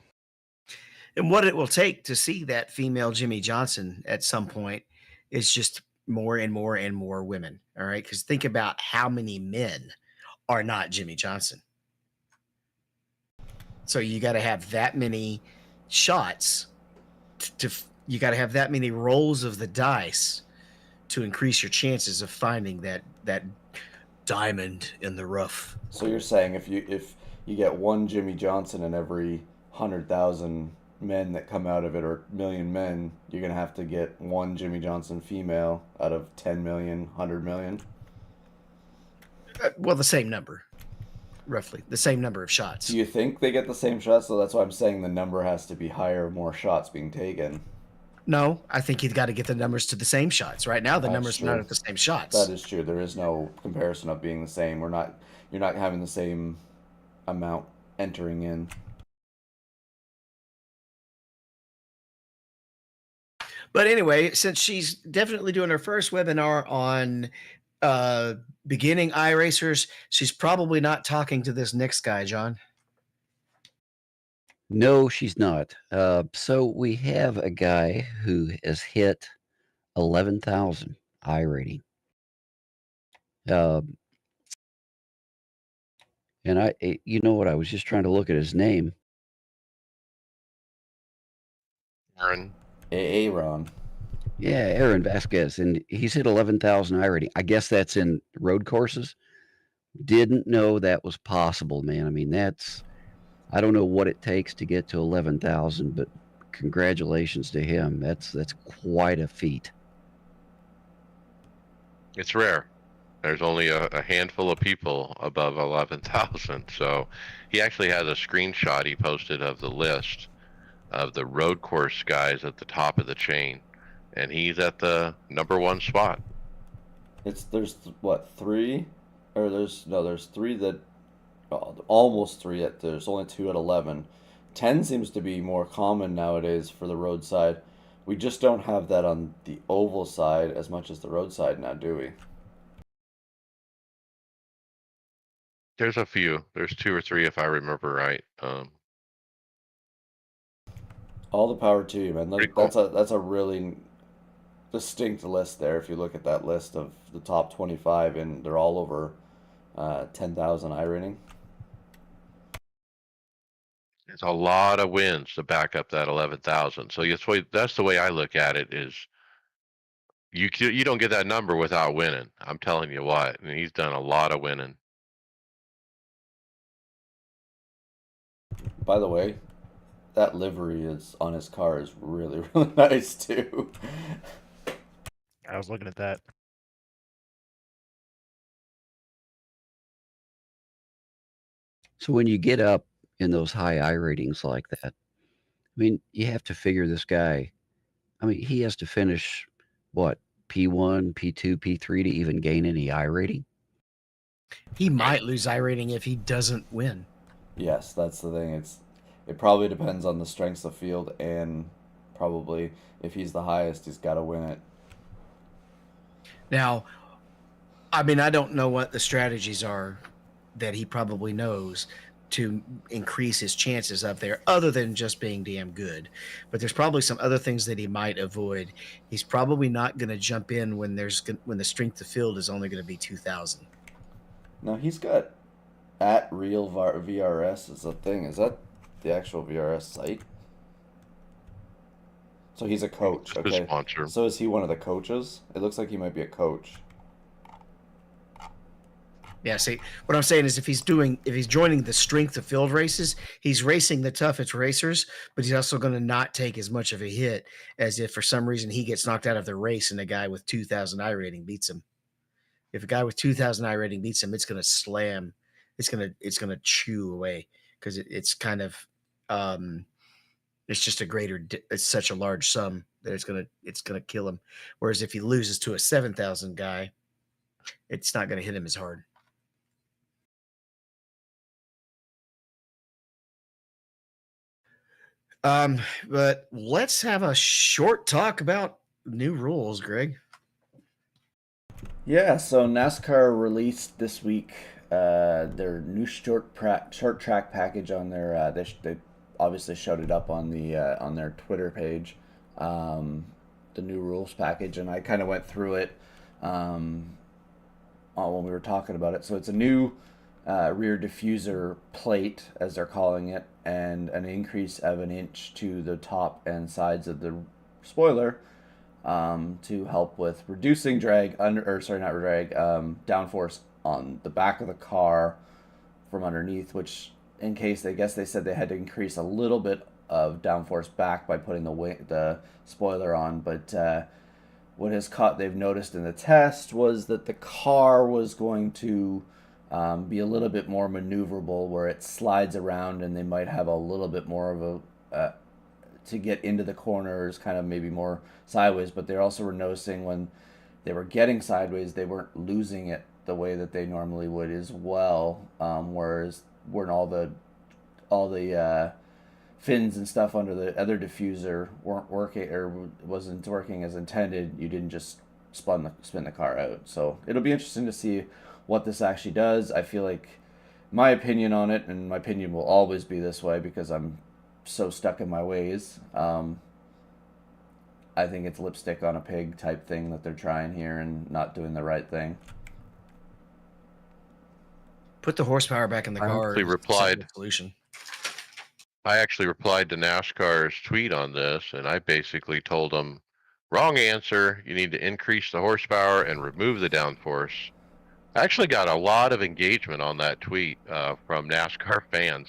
And what it will take to see that female Jimmy Johnson at some point is just more and more and more women. All right. Because think about how many men are not Jimmy Johnson. So you got to have that many shots you got to have that many rolls of the dice to increase your chances of finding that diamond in the rough. So you're saying if you get one Jimmy Johnson in every 100,000 men that come out of it, or million men, you're gonna have to get one Jimmy Johnson female out of 10 million, 100 million. Well, the same number, roughly the same number of shots. Do you think they get the same shots? So that's why I'm saying the number has to be higher, more shots being taken. No, I think you've got to get the numbers to the same shots. Right now, the That's numbers are not true. at the same That shots. is true. There is no comparison of being the same. You're not having the same amount entering in. But anyway, since she's definitely doing her first webinar on beginning iRacers, she's probably not talking to this next guy, John. No, she's not. So we have a guy who has hit 11,000 I rating. Um, and you know what? I was just trying to look at his name. Aaron. Aaron. Yeah, Aaron Vasquez, and he's hit 11,000 I rating. I guess that's in road courses. Didn't know that was possible, man. I mean, I don't know what it takes to get to 11,000, but congratulations to him. That's quite a feat. It's rare. There's only a handful of people above 11,000. So he actually has a screenshot he posted of the list of the road course guys at the top of the chain, and he's at the #1 spot. There's what, three, or there's three that almost three at there's only two at 11. 10 seems to be more common nowadays for the roadside. We just don't have that on the oval side as much as the roadside now, do we? There's a few. There's 2 or 3 if I remember right. All the power to you, man. Pretty cool. That's a really distinct list there. If you look at that list of the top 25, and they're all over 10,000 I rating. It's a lot of wins to back up that 11,000. So that's the way I look at it is you don't get that number without winning. I'm telling you what. And he's done a lot of winning. By the way, that livery is on his car is really, really nice too. I was looking at that. So when you get up in those high I ratings like that, I mean, you have to figure this guy. I mean, he has to finish what, P1, P2, P3 to even gain any I rating. He might lose I rating if he doesn't win. Yes, that's the thing. It probably depends on the strengths of field, and probably if he's the highest, he's got to win it. Now, I mean, I don't know what the strategies are that he probably knows to increase his chances up there other than just being damn good. But there's probably some other things that he might avoid. He's probably not going to jump in when the strength of field is only going to be 2,000. Now he's got at real VRS is a thing. Is that the actual VRS site? So he's a coach. Just a Okay. sponsor. So is he one of the coaches? It looks like he might be a coach. Yeah, see, what I'm saying is if he's joining the strength of field races, he's racing the toughest racers, but he's also going to not take as much of a hit as if for some reason he gets knocked out of the race and a guy with 2,000 I rating beats him. If a guy with 2,000 I rating beats him, it's going to slam. It's going to chew away because it's kind of it's just it's such a large sum that it's going to kill him. Whereas if he loses to a 7,000 guy, it's not going to hit him as hard. But let's have a short talk about new rules, Greg. Yeah, so NASCAR released this week their new short track package on their. They obviously showed it up on their Twitter page, the new rules package, and I kind of went through it when we were talking about it. So it's a new rear diffuser plate, as they're calling it, and an increase of an inch to the top and sides of the spoiler. To help with reducing drag downforce on the back of the car from underneath, which in case they said they had to increase a little bit of downforce back by putting the spoiler on, but what they've noticed in the test was that the car was going to be a little bit more maneuverable, where it slides around, and they might have a little bit more of a to get into the corners, kind of maybe more sideways, but they also were noticing when they were getting sideways, they weren't losing it the way that they normally would as well. Whereas when all the fins and stuff under the other diffuser weren't working or wasn't working as intended, you didn't just spin the car out. So it'll be interesting to see what this actually does. I feel like my opinion on it, and my opinion will always be this way because I'm so stuck in my ways. I think it's lipstick on a pig type thing that they're trying here and not doing the right thing. Put the horsepower back in the I car. actually is the replied. simple solution. I actually replied to NASCAR's tweet on this, and I basically told them, wrong answer. You need to increase the horsepower and remove the downforce. I actually got a lot of engagement on that tweet from NASCAR fans.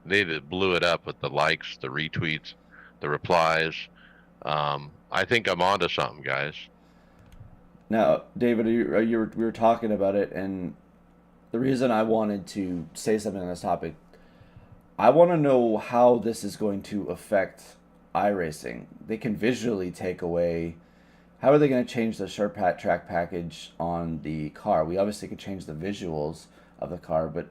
They just blew it up with the likes, the retweets, the replies. I think I'm onto something, guys. Now, David, we were talking about it, and the reason I wanted to say something on this topic, I want to know how this is going to affect iRacing. They can visually take away. How are they going to change the short track package on the car? We obviously could change the visuals of the car, but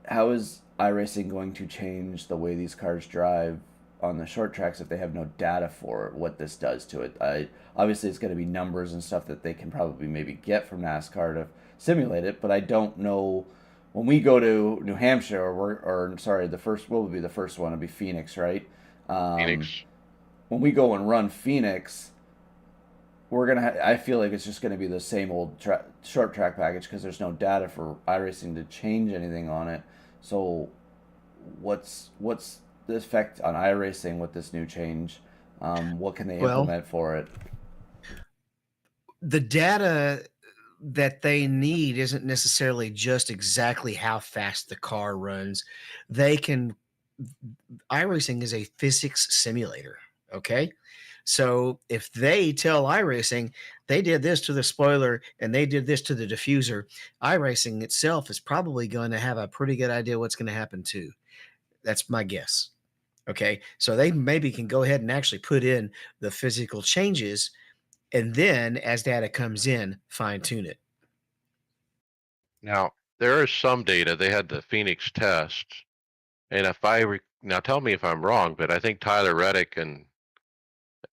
how is iRacing going to change the way these cars drive on the short tracks if they have no data for what this does to it? Obviously, it's going to be numbers and stuff that they can probably maybe get from NASCAR to simulate it, but I don't know. When we go to New Hampshire, or sorry, what would be the first one? It'd be Phoenix, right? Phoenix. When we go and run Phoenix, we're gonna. I feel like it's just gonna be the same old short track package because there's no data for iRacing to change anything on it. So, what's the effect on iRacing with this new change? What can they implement for it? The data that they need isn't necessarily just exactly how fast the car runs. iRacing is a physics simulator. Okay. So if they tell iRacing they did this to the spoiler and they did this to the diffuser, iRacing itself is probably going to have a pretty good idea what's going to happen too. That's my guess. Okay. So they maybe can go ahead and actually put in the physical changes, and then as data comes in, fine tune it. Now, there is some data. They had the Phoenix test, and now tell me if I'm wrong, but I think Tyler Reddick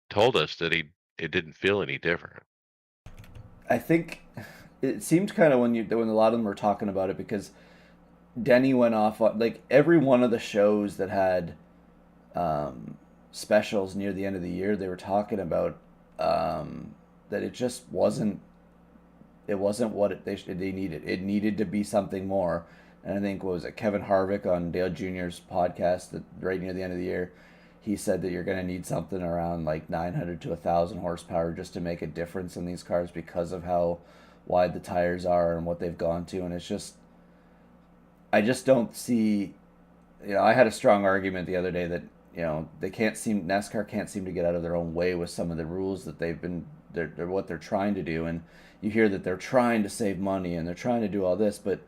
told us that it didn't feel any different. I think it seemed kind of when a lot of them were talking about it because Denny went off on like every one of the shows that had specials near the end of the year. They were talking about that it just wasn't. It wasn't what they needed. It needed to be something more. And I think what was it, Kevin Harvick on Dale Jr.'s podcast that right near the end of the year, he said that you're going to need something around like 900 to 1,000 horsepower just to make a difference in these cars because of how wide the tires are and what they've gone to. And it's just, I just don't see. I had a strong argument the other day that NASCAR can't seem to get out of their own way with some of the rules that they're what they're trying to do. And you hear that they're trying to save money and they're trying to do all this, but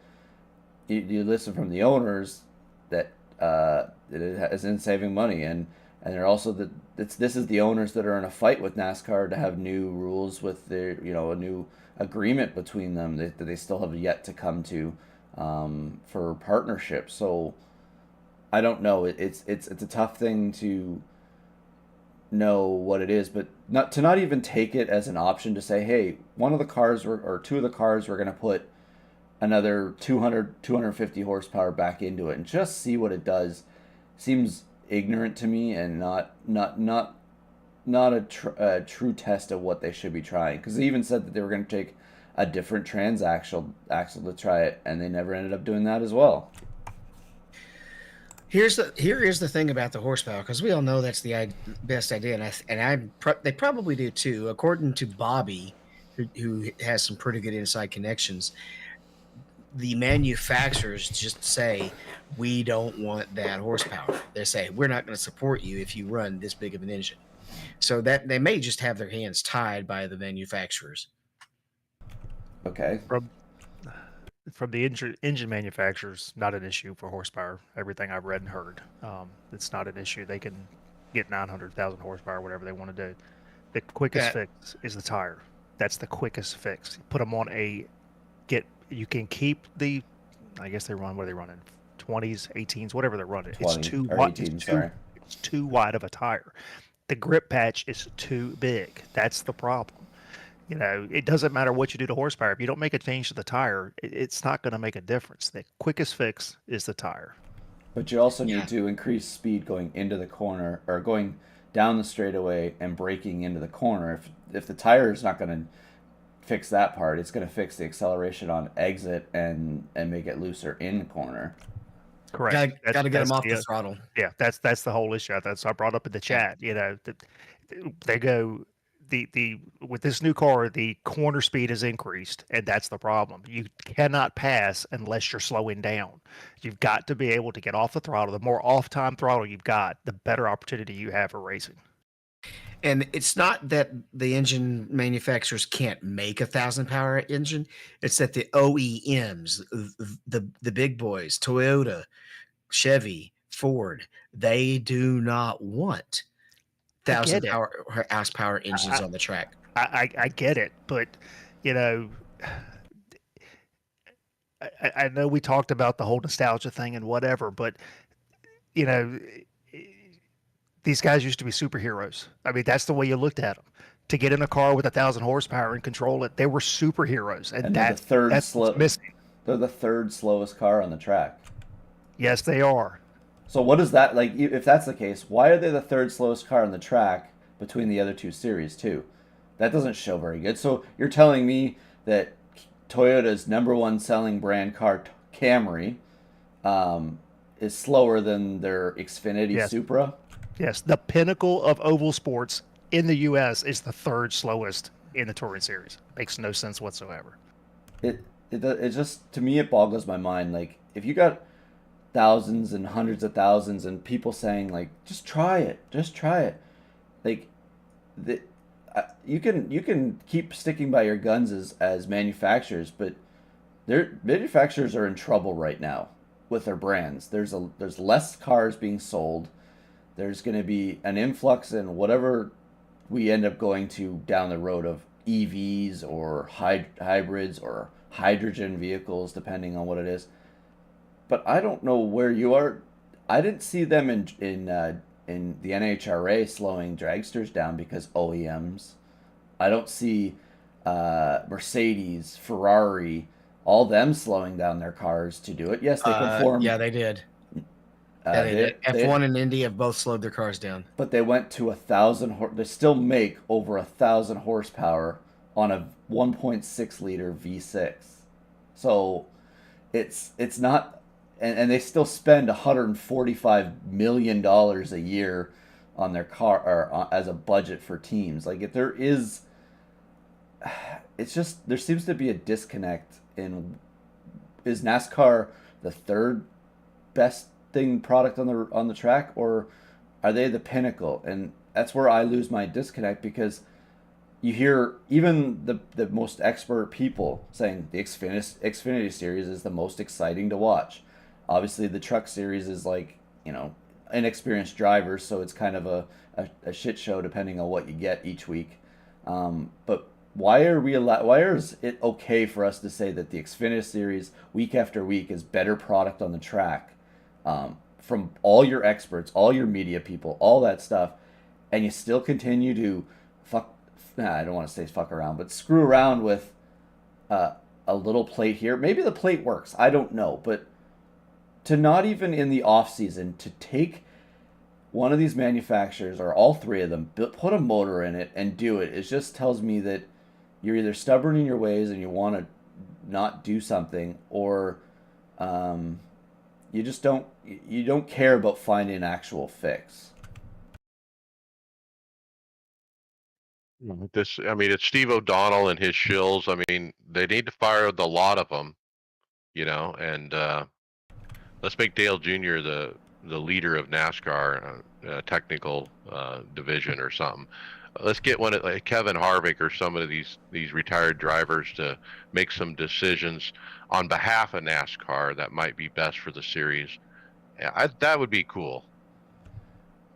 you listen from the owners that it isn't saving money, and they're also this is the owners that are in a fight with NASCAR to have new rules with their a new agreement between them that they still have yet to come to for partnership. So I don't know. It's a tough thing to know what it is, but not even take it as an option to say, hey, one of the cars or two of the cars we're going to put another 250 horsepower back into it and just see what it does. Seems ignorant to me and not a true test of what they should be trying, because they even said that they were going to take a different transaxle axle to try it, and they never ended up doing that as well. Here is the thing about the horsepower, because we all know that's the best idea, and they probably do too. According to Bobby, who has some pretty good inside connections, the manufacturers just say we don't want that horsepower. They say we're not going to support you if you run this big of an engine. So that they may just have their hands tied by the manufacturers. Okay. From the engine manufacturers, not an issue for horsepower. Everything I've read and heard, it's not an issue. They can get 900,000 horsepower, whatever they want to do. The quickest fix is the tire. That's the quickest fix. Put them on you can keep the, I guess they run, what are they running? 20s, 18s, whatever they're running. 20 It's too or wide. 18, sorry. It's too wide of a tire. The grip patch is too big. That's the problem. You know, it doesn't matter what you do to horsepower. If you don't make a change to the tire, it's not going to make a difference. The quickest fix is the tire. But you also Yeah. need to increase speed going into the corner or going down the straightaway and braking into the corner. If the tire is not going to fix that part, it's going to fix the acceleration on exit and make it looser in the corner. Correct. Got to get That's them off the, the throttle. yeah, that's the whole issue. That's I brought up in the chat. You know, that they go the with this new car, the corner speed is increased, and that's the problem. You cannot pass unless you're slowing down. You've got to be able to get off the throttle. The more off time throttle you've got, the better opportunity you have for racing. And it's not that the engine manufacturers can't make 1,000 power engine. It's that the OEMs, the big boys, Toyota, Chevy, Ford, they do not want I get 1,000 it. horsepower engines on the track. I get it, but you know, I know we talked about the whole nostalgia thing and whatever, but you know, these guys used to be superheroes. I mean, that's the way you looked at them. To get in a car with 1,000 horsepower and control it, they were superheroes, and And they're that's the third that's what's missing. They're the third slowest car on the track. Yes, they are. So what is that like? If that's the case, why are they the third slowest car on the track between the other two series too? That doesn't show very good. So you're telling me that Toyota's number one selling brand car, Camry, is slower than their Xfinity Yes. Supra? Yes, the pinnacle of oval sports in the U.S. is the third slowest in the touring series. Makes no sense whatsoever. It just, to me, it boggles my mind. Like, if you got thousands and hundreds of thousands and people saying like, just try it, like, the you can keep sticking by your guns as manufacturers, but their manufacturers are in trouble right now with their brands. There's less cars being sold. There's going to be an influx in whatever we end up going to down the road of EVs or hybrids or hydrogen vehicles, depending on what it is. But I don't know where you are. I didn't see them in the NHRA slowing dragsters down because OEMs. I don't see Mercedes, Ferrari, all them slowing down their cars to do it. Yes, they perform. Yeah, they did. they did. F1 and Indy have both slowed their cars down. But they went to 1,000. They still make over 1,000 horsepower on a 1.6 liter V6. So it's not, and they still spend $145 million a year on their car or as a budget for teams. Like, if there is, it's just, there seems to be a disconnect in, is NASCAR the third best thing product on the track, or are they the pinnacle? And that's where I lose my disconnect, because you hear even the most expert people saying the Xfinity series is the most exciting to watch. Obviously, the truck series is like, inexperienced drivers, so it's kind of a shit show depending on what you get each week. But why is it okay for us to say that the Xfinity series week after week is better product on the track, from all your experts, all your media people, all that stuff, and you still continue to I don't want to say fuck around, but screw around with a little plate here. Maybe the plate works, I don't know, but to not even in the off season to take one of these manufacturers or all three of them, put a motor in it and do it, it just tells me that you're either stubborn in your ways and you want to not do something, or you just don't care about finding an actual fix. It's Steve O'Donnell and his shills. I mean, they need to fire the lot of them, and let's make Dale Jr. the leader of NASCAR technical division or something. Let's get one like Kevin Harvick or some of these retired drivers to make some decisions on behalf of NASCAR that might be best for the series. That would be cool.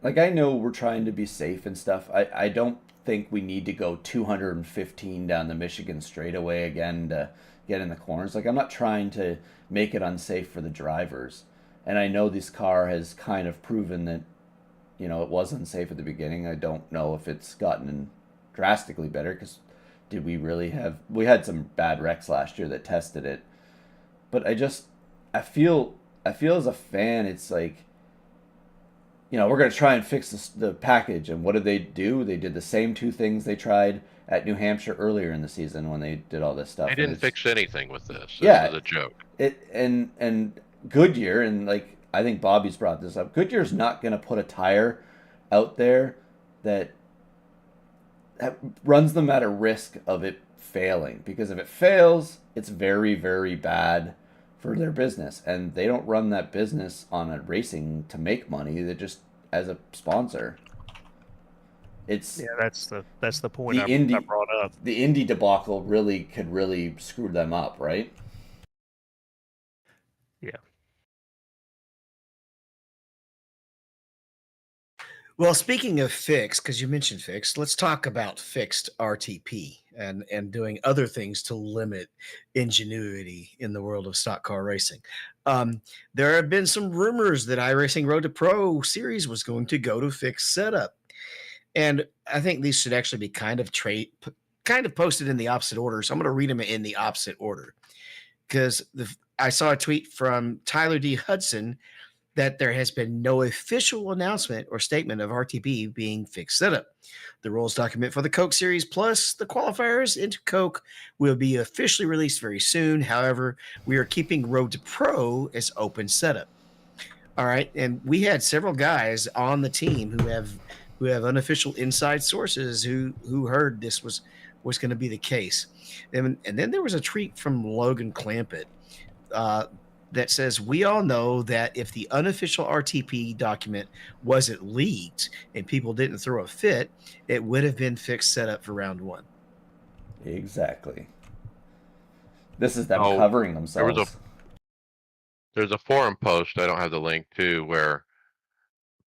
Like, I know we're trying to be safe and stuff. I don't think we need to go 215 down the Michigan straightaway again to get in the corners. Like, I'm not trying to make it unsafe for the drivers. And I know this car has kind of proven that, it was unsafe at the beginning. I don't know if it's gotten drastically better because did we really have, we had some bad wrecks last year that tested it. But I feel as a fan, it's like, we're going to try and fix the package. And what did they do? They did the same two things they tried at New Hampshire earlier in the season when they did all this stuff. They didn't fix anything with this. This Yeah, is a joke. and Goodyear, and like I think Bobby's brought this up. Goodyear's not going to put a tire out there that runs them at a risk of it failing, because if it fails, it's very, very bad for their business, and they don't run that business on a racing to make money. They just as a sponsor. It's Yeah, that's the point the I Indy brought up. the Indy debacle could really screw them up, right? Yeah. Well, speaking of fixed, because you mentioned fixed, let's talk about fixed RTP and doing other things to limit ingenuity in the world of stock car racing. There have been some rumors that iRacing Road to Pro series was going to go to fixed setup, and I think these should actually be kind of posted in the opposite order. So I'm going to read them in the opposite order because I saw a tweet from Tyler D. Hudson that there has been no official announcement or statement of RTP being fixed setup. The rules document for the Coke Series plus the qualifiers into Coke will be officially released very soon. However, we are keeping Road to Pro as open setup. All right, and we had several guys on the team who have unofficial inside sources who heard this was going to be the case. And then there was a tweet from Logan Clampett that says, we all know that if the unofficial RTP document wasn't leaked and people didn't throw a fit, it would have been fixed setup for round one. Exactly. This is them Oh, covering there was themselves. there's a forum post, I don't have the link to, where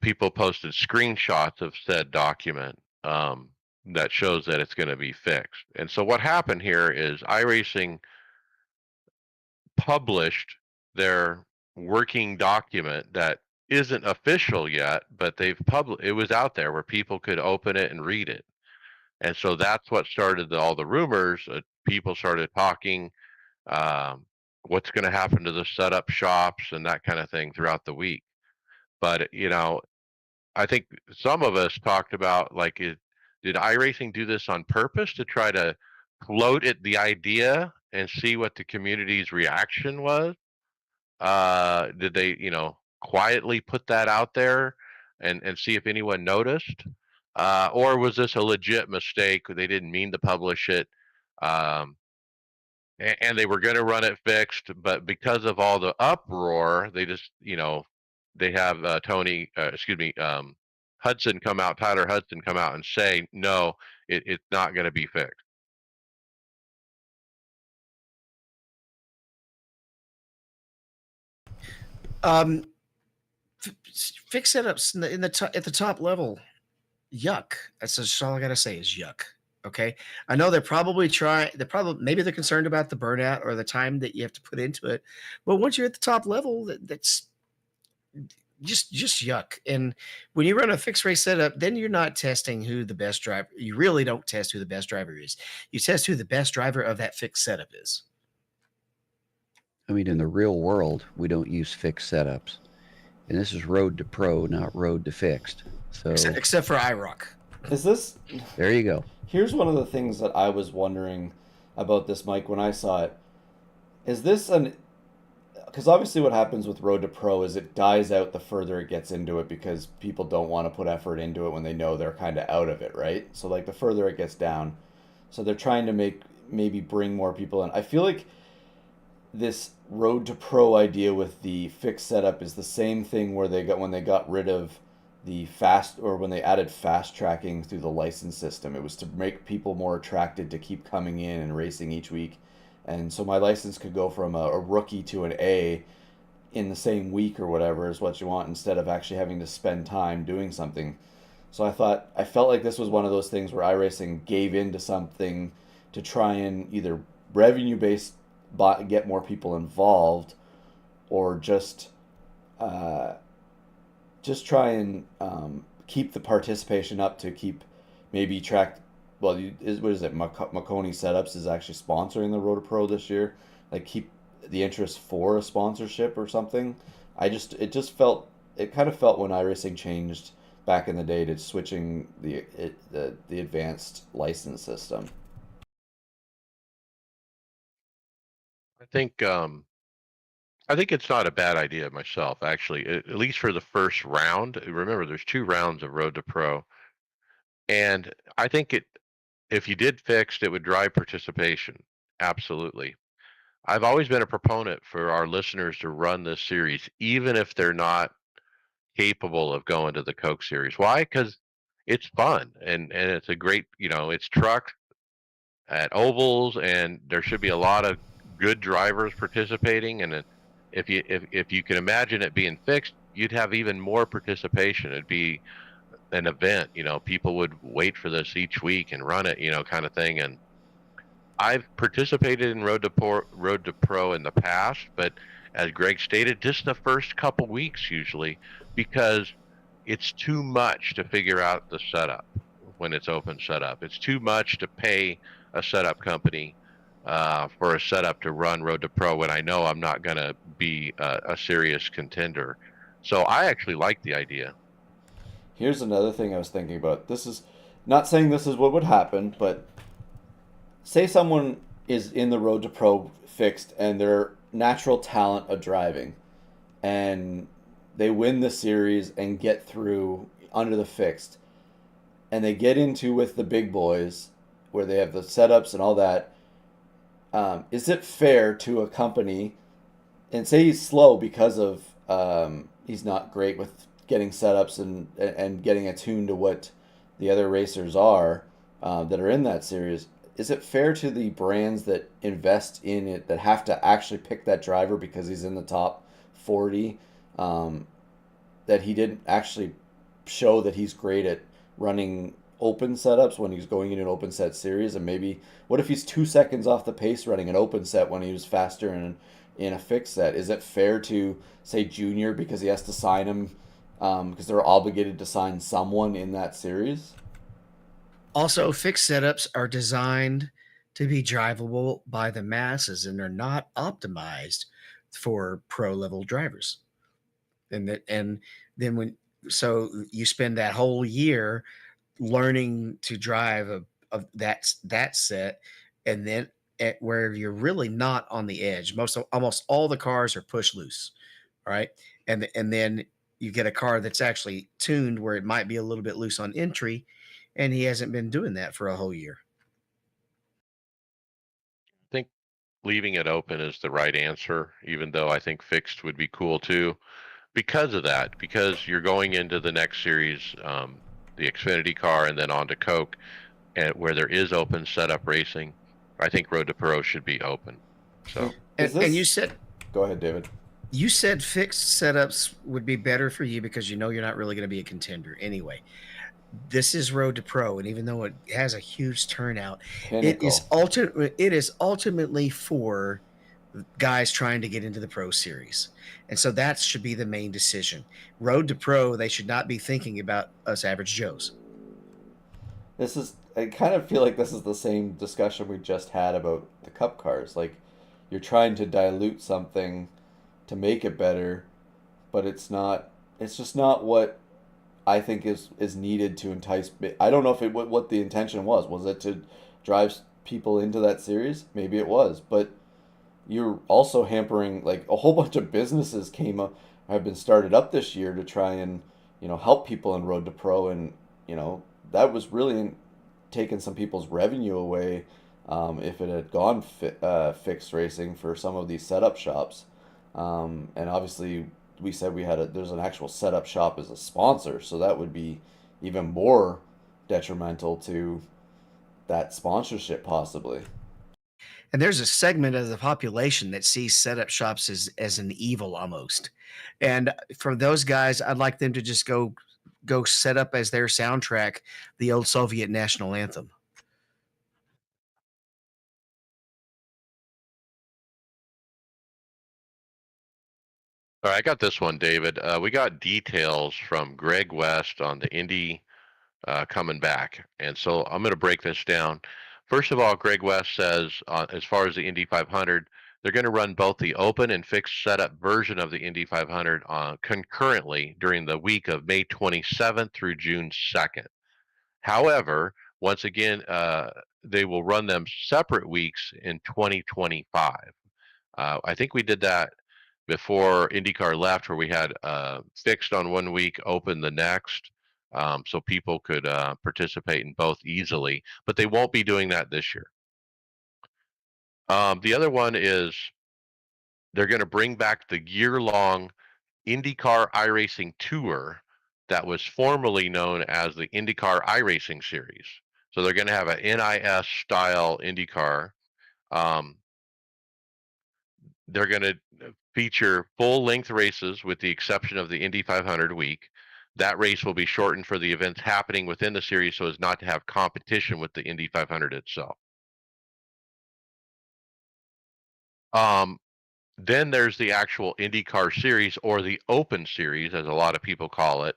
people posted screenshots of said document that shows that it's going to be fixed. And so what happened here is iRacing published their working document that isn't official yet, but it was out there where people could open it and read it. And so that's what started all the rumors. People started talking um, what's going to happen to the setup shops and that kind of thing throughout the week. But I think some of us talked about, like, did iRacing do this on purpose to try to float the idea and see what the community's reaction was? Did they, quietly put that out there and see if anyone noticed? Or was this a legit mistake? They didn't mean to publish it. Um, and they were going to run it fixed, but because of all the uproar, they just, they have Tyler Hudson come out and say, no, it's not going to be fixed. Um, fixed setups at the top level, yuck. That's just all I gotta say is yuck. Okay, I know they're probably maybe they're concerned about the burnout or the time that you have to put into it, but once you're at the top level, that's just yuck. And when you run a fixed race setup, then you're not testing who the best driver. You really don't test who the best driver is. You test who the best driver of that fixed setup is. I mean, in the real world, we don't use fixed setups. And this is road to pro, not road to fixed. So Except for IROC. Is this? there you go. Here's one of the things that I was wondering about this, Mike, when I saw it. Is this an? Because obviously, what happens with Road to Pro is it dies out the further it gets into it because people don't want to put effort into it when they know they're kind of out of it, right? So like the further it gets down, so they're trying to maybe bring more people in. I feel like this Road to Pro idea with the fixed setup is the same thing where when they got rid of when they added fast tracking through the license system. It was to make people more attracted to keep coming in and racing each week. And so my license could go from a rookie to an A in the same week or whatever is what you want, instead of actually having to spend time doing something. So I felt like this was one of those things where iRacing gave into something to try and either revenue based get more people involved, or just uh, just try and keep the participation up to keep maybe track. Well, what is it? Maconi Setups is actually sponsoring the Roto Pro this year. Like keep the interest for a sponsorship or something. It just felt it kind of felt when iRacing changed back in the day to switching the advanced license system. I think I think it's not a bad idea myself, actually. At least for the first round. Remember, there's 2 rounds of Road to Pro, and I think it if you did fixed, it would drive participation. Absolutely. I've always been a proponent for our listeners to run this series, even if they're not capable of going to the Coke series. Why? Because it's fun and it's a great, it's truck at ovals, and there should be a lot of good drivers participating. And if you can imagine it being fixed, you'd have even more participation. It'd be an event. People would wait for this each week and run it, kind of thing. And I've participated in Road to Pro in the past, but as Greg stated, just the first couple weeks usually, because it's too much to figure out the setup when it's open setup. It's too much to pay a setup company for a setup to run Road to Pro when I know I'm not going to be a serious contender. So I actually like the idea. Here's another thing I was thinking about. This is not saying this is what would happen, but say someone is in the Road to Pro fixed and their natural talent of driving, and they win the series and get through under the fixed, and they get into with the big boys where they have the setups and all that. Is it fair to a company and say he's slow because of he's not great with getting setups and getting attuned to what the other racers are that are in that series? Is it fair to the brands that invest in it that have to actually pick that driver because he's in the top 40 um, that he didn't actually show that he's great at running open setups when he's going in an open set series? And maybe what if he's 2 seconds off the pace running an open set when he was faster in a fixed set? Is it fair to say Junior because he has to sign him because they're obligated to sign someone in that series? Also, fixed setups are designed to be drivable by the masses and they're not optimized for pro level drivers. And then when so you spend that whole year learning to drive that set, and then where you're really not on the edge. Almost all the cars are push loose, right? And then you get a car that's actually tuned where it might be a little bit loose on entry, and he hasn't been doing that for a whole year. I think leaving it open is the right answer, even though I think fixed would be cool too. Because of that, because you're going into the next series, the Xfinity car, and then on to Coke, and where there is open setup racing. I think Road to Pro should be open. So Is And this? Go ahead, David. you said fixed setups would be better for you because you know you're not really going to be a contender anyway. This is Road to Pro, and even though it has a huge turnout, Pinnacle. it is ultimately for guys trying to get into the pro series. And so that should be the main decision. Road to Pro, they should not be thinking about us average Joes. This is. I kind of feel like this is the same discussion we just had about the cup cars. Like, you're trying to dilute something to make it better, but it's not. It's just not what I think is needed to entice. I don't know if what the intention was. Was it to drive people into that series? Maybe it was, but you're also hampering like a whole bunch of businesses came up have been started up this year to try and help people in Road to Pro, and that was really taking some people's revenue away if it had gone fixed racing for some of these setup shops. And obviously, we said there's an actual setup shop as a sponsor, so that would be even more detrimental to that sponsorship possibly. And there's a segment of the population that sees setup shops as an evil almost. And for those guys, I'd like them to just go set up as their soundtrack the old Soviet national anthem. All right, I got this one, David. We got details from Greg West on the Indy coming back. And so I'm going to break this down. First of all, Greg West says, as far as the Indy 500, they're going to run both the open and fixed setup version of the Indy 500 concurrently during the week of May 27th through June 2nd. However, once again, they will run them separate weeks in 2025. I think we did that before IndyCar left, where we had fixed on one week, open the next, so people could participate in both easily. But they won't be doing that this year. The other one is they're going to bring back the year-long IndyCar iRacing Tour that was formerly known as the IndyCar iRacing Series. So they're going to have an NIS style IndyCar. They're going to feature full length races with the exception of the Indy 500 week. That race will be shortened for the events happening within the series so as not to have competition with the Indy 500 itself. Then there's the actual IndyCar series, or the Open Series, as a lot of people call it.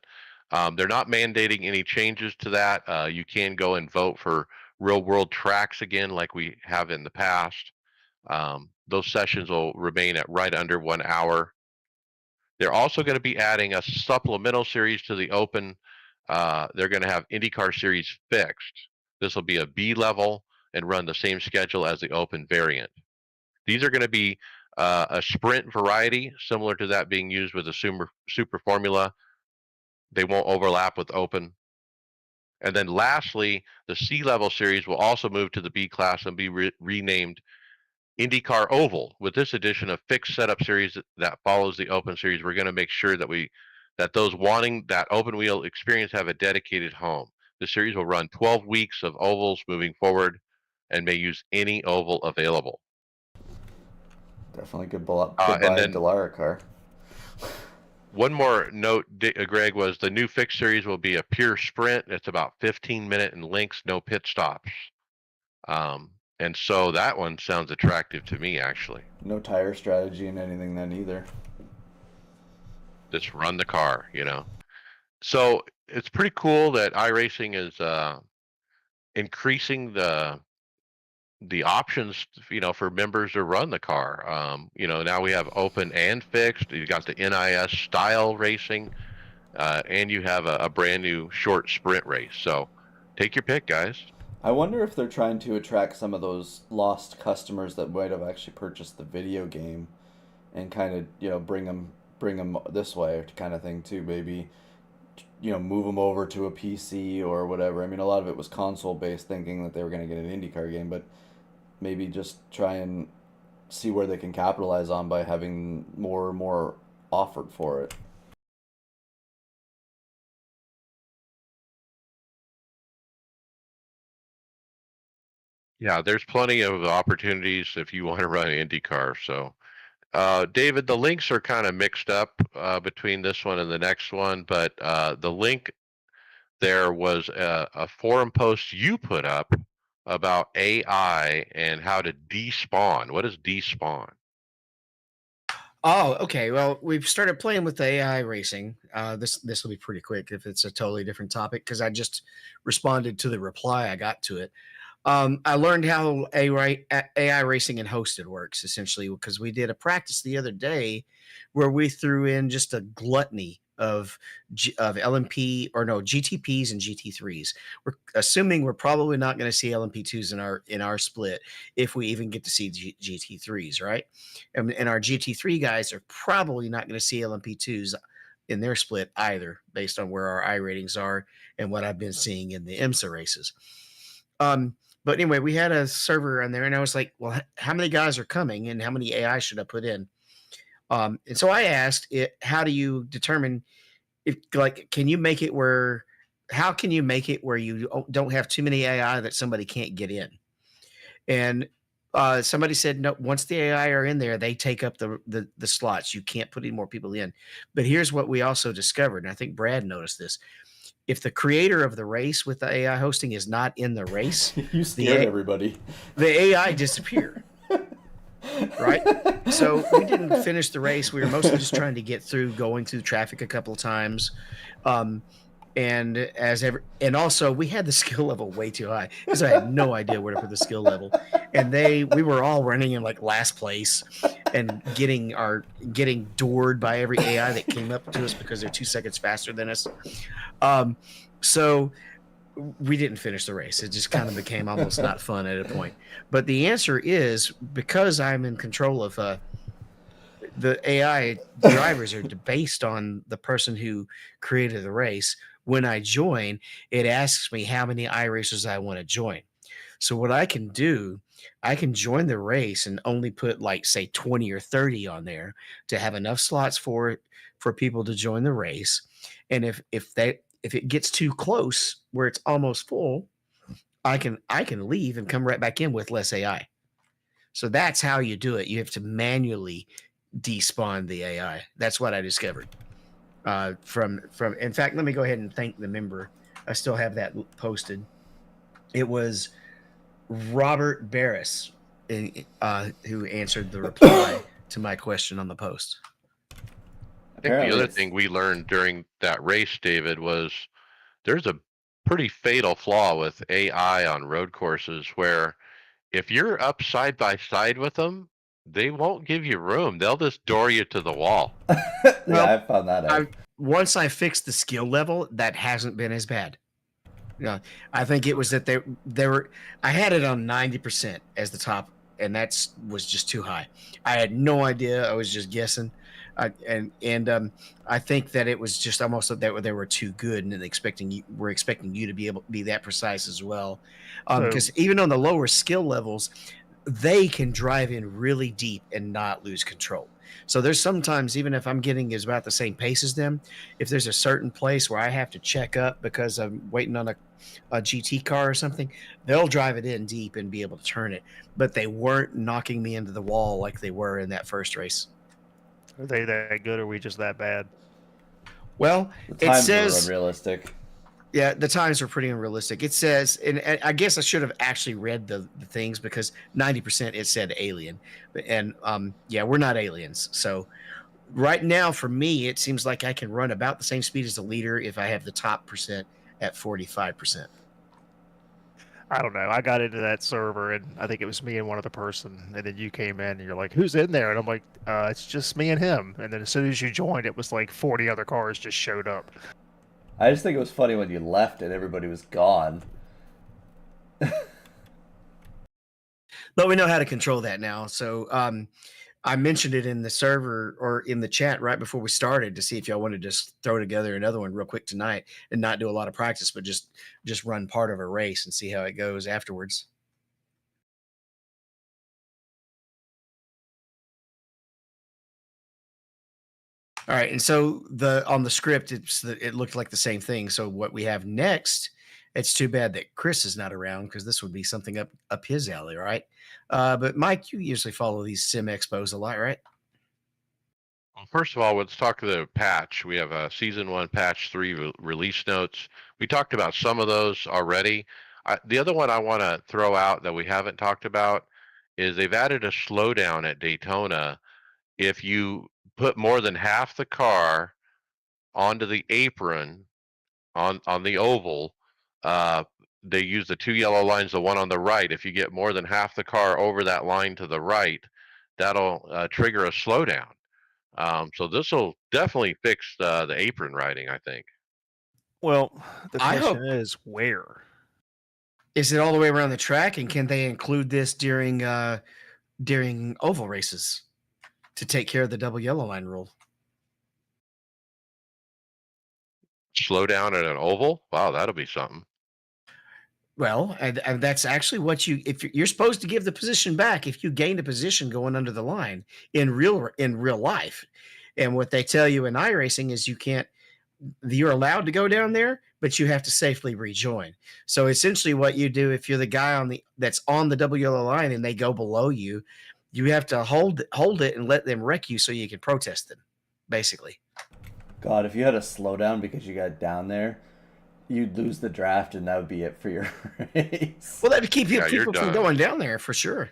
They're not mandating any changes to that. You can go and vote for real world tracks again, like we have in the past. Those sessions will remain at right under 1 hour. They're also going to be adding a supplemental series to the Open. They're going to have IndyCar Series Fixed. This will be a B level and run the same schedule as the Open variant. These are going to be a sprint variety, similar to that being used with the Super Formula. They won't overlap with Open. And then lastly, the C level series will also move to the B class and be renamed IndyCar Oval. With this edition of fixed setup series that follows the Open Series, we're going to make sure that those wanting that open wheel experience have a dedicated home. The series will run 12 weeks of ovals moving forward and may use any oval available. Definitely goodbye Delara car. One more note, Greg, was the new fixed series will be a pure sprint. It's about 15-minute in lengths, no pit stops. And so that one sounds attractive to me, actually. No tire strategy and anything then either. Just run the car, So it's pretty cool that iRacing is increasing the options, for members to run the car. Now we have open and fixed. You got the NIS style racing, and you have a brand new short sprint race. So take your pick, guys. I wonder if they're trying to attract some of those lost customers that might have actually purchased the video game, and kind of bring them this way kind of thing too. Maybe move them over to a PC or whatever. I mean, a lot of it was console based, thinking that they were going to get an IndyCar game, but maybe just try and see where they can capitalize on by having more and more offered for it. Yeah, there's plenty of opportunities if you want to run IndyCar. So, David, the links are kind of mixed up between this one and the next one, but the link there was a forum post you put up about AI and how to despawn. What is despawn? Oh, okay. Well, we've started playing with the AI racing. This will be pretty quick if it's a totally different topic, because I just responded to the reply I got to it. I learned how AI racing and hosted works, essentially, because we did a practice the other day where we threw in just a gluttony of LMP, or no, GTPs and GT3s. We're assuming we're probably not going to see LMP2s in our split, if we even get to see GT3s, right? And our GT3 guys are probably not going to see LMP2s in their split either, based on where our I ratings are and what I've been seeing in the IMSA races. But anyway, we had a server on there, and I was like, well, how many guys are coming and how many AI should I put in? And so I asked it, how do you determine can you make it where, how can you make it where you don't have too many AI that somebody can't get in? And somebody said, no, once the AI are in there, they take up the slots. You can't put any more people in. But here's what we also discovered, and I think Brad noticed this. If the creator of the race with the AI hosting is not in the race, you scared everybody. The AI disappear. right? So we didn't finish the race. We were mostly just trying to get through, going through traffic a couple of times. And also we had the skill level way too high because I had no idea where to put the skill level. And we were all running in like last place and getting doored by every AI that came up to us because they're 2 seconds faster than us. So we didn't finish the race. It just kind of became almost not fun at a point. But the answer is because I'm in control of the AI drivers are based on the person who created the race. When I join, it asks me how many iRacers I want to join. So what I can do, I can join the race and only put like say 20 or 30 on there to have enough slots for people to join the race. And if it gets too close where it's almost full, I can leave and come right back in with less AI. So that's how you do it. You have to manually despawn the AI. That's what I discovered. From in fact, let me go ahead and thank the member. I still have that posted. It was Robert Barris who answered the reply to my question on the post. I think the other thing we learned during that race, David, was there's a pretty fatal flaw with AI on road courses where if you're up side by side with them, they won't give you room. They'll just door you to the wall. Yeah, I found that out. Once I fixed the skill level, that hasn't been as bad. Yeah, I think it was that they were. I had it on 90% as the top, and that was just too high. I had no idea. I was just guessing, I think that it was just almost that they were too good, and expecting you to be able to be that precise as well. Because even on the lower skill levels, they can drive in really deep and not lose control. So there's sometimes, even if I'm getting is about the same pace as them, if there's a certain place where I have to check up because I'm waiting on a GT car or something, they'll drive it in deep and be able to turn it. But they weren't knocking me into the wall like they were in that first race. Are they that good, or are we just that bad? Well, the times are unrealistic. Yeah, the times are pretty unrealistic. It says, and I guess I should have actually read the things because 90% it said alien, and yeah, we're not aliens. So right now, for me, it seems like I can run about the same speed as the leader if I have the top percent at 45%. I don't know. I got into that server, and I think it was me and one other person, and then you came in, and you're like, "Who's in there?" And I'm like, "It's just me and him." And then as soon as you joined, it was like 40 other cars just showed up. I just think it was funny when you left and everybody was gone. But we know how to control that now. So I mentioned it in the server or in the chat right before we started to see if y'all wanted to just throw together another one real quick tonight and not do a lot of practice, but just run part of a race and see how it goes afterwards. All right, and so on the script, it looked like the same thing. So what we have next, it's too bad that Chris is not around because this would be something up his alley, right? But Mike, you usually follow these sim expos a lot, right? Well, first of all, let's talk the patch. We have a season 1 patch 3 release notes. We talked about some of those already. The other one I want to throw out that we haven't talked about is they've added a slowdown at Daytona. If you put more than half the car onto the apron on the oval, uh, they use the 2 yellow lines, the one on the right. If you get more than half the car over that line to the right, that'll trigger a slowdown. So this will definitely fix the apron riding, I think. Well, the I question hope- is where? Is it all the way around the track, and can they include this during oval races to take care of the double yellow line rule? Slow down at an oval? Wow, that'll be something. Well, and that's actually what if you're supposed to give the position back if you gained a position going under the line in real life. And what they tell you in iRacing is you're allowed to go down there, but you have to safely rejoin. So essentially what you do if you're the guy that's on the double yellow line and they go below you, you have to hold it and let them wreck you so you can protest them, basically. God, if you had a slowdown because you got down there, you'd lose the draft and that would be it for your race. Well, that'd keep people you're from done. going down there for sure.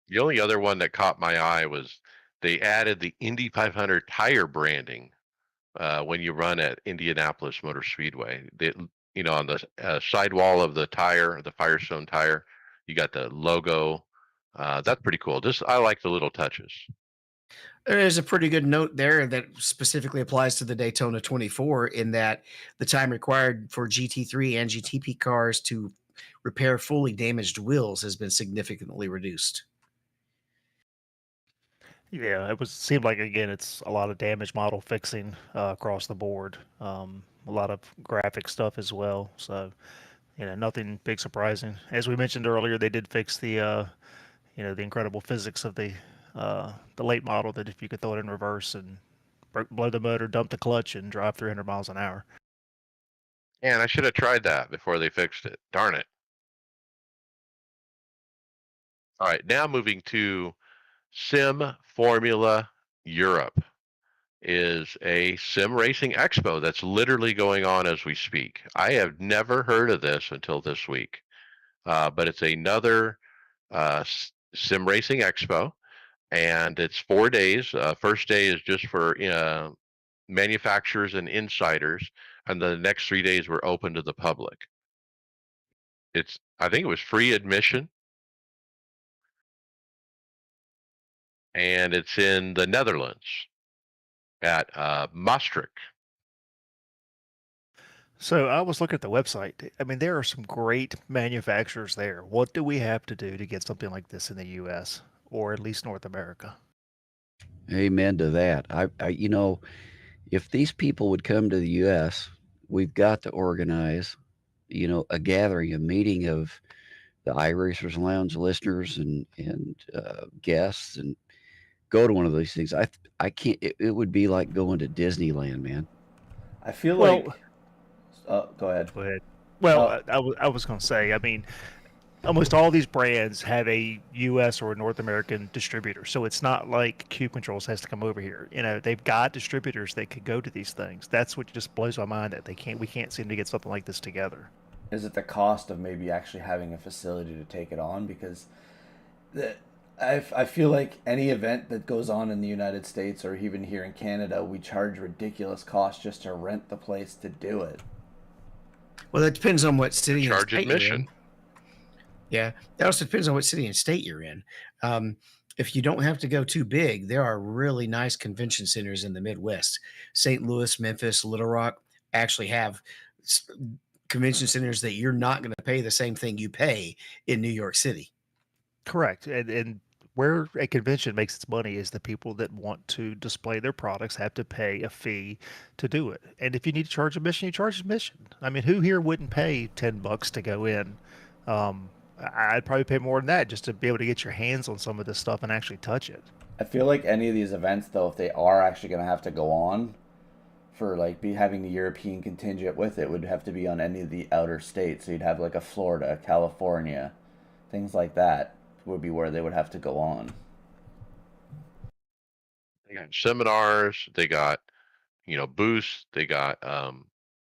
The only other one that caught my eye was they added the Indy 500 tire branding when you run at Indianapolis Motor Speedway. On the sidewall of the tire, the Firestone tire, you got the logo. That's pretty cool. Just I like the little touches. There is a pretty good note there that specifically applies to the Daytona 24 in that the time required for GT3 and GTP cars to repair fully damaged wheels has been significantly reduced. Yeah, it seemed like again it's a lot of damage model fixing across the board. A lot of graphic stuff as well. So nothing big surprising. As we mentioned earlier, they did fix the incredible physics of the late model that if you could throw it in reverse and blow the motor, dump the clutch, and drive 300 miles an hour. And I should have tried that before they fixed it. Darn it. All right, now moving to Sim Formula Europe is a sim racing expo that's literally going on as we speak. I have never heard of this until this week, but it's another sim racing expo, and it's 4 days. First day is just for manufacturers and insiders, and the next 3 days were open to the public. I think it was free admission, and it's in the Netherlands at Maastricht. So I was looking at the website. I mean, there are some great manufacturers there. What do we have to do to get something like this in the U.S. or at least North America? Amen to that. If these people would come to the U.S., we've got to organize, a gathering, a meeting of the iRacers Lounge listeners and guests, and go to one of these things. I can't. It would be like going to Disneyland, man. I feel Well, like. Go ahead. Go ahead. Well, Oh, I was going to say, I mean, almost all these brands have a U.S. or a North American distributor, so it's not like Cube Controls has to come over here. They've got distributors that could go to these things. That's what just blows my mind that we can't seem to get something like this together. is it the cost of maybe actually having a facility to take it on? Because the, I feel like any event that goes on in the United States or even here in Canada, we charge ridiculous costs just to rent the place to do it. Well, that depends on what city and Charge state you're in. admission. Yeah, that also depends on what city and state you're in. If you don't have to go too big, there are really nice convention centers in the Midwest. St. Louis, Memphis, Little Rock actually have s- convention centers that you're not going to pay the same thing you pay in New York City. Correct. And where a convention makes its money is the people that want to display their products have to pay a fee to do it. And if you need to charge admission, you charge admission. I mean, who here wouldn't pay $10 to go in? I'd probably pay more than that just to be able to get your hands on some of this stuff and actually touch it. I feel like any of these events, though, if they are actually going to have to go on for like be having the European contingent with it, would have to be on any of the outer states. So you'd have like a Florida, California, things like that would be where they would have to go on. They got seminars. They got booths. They got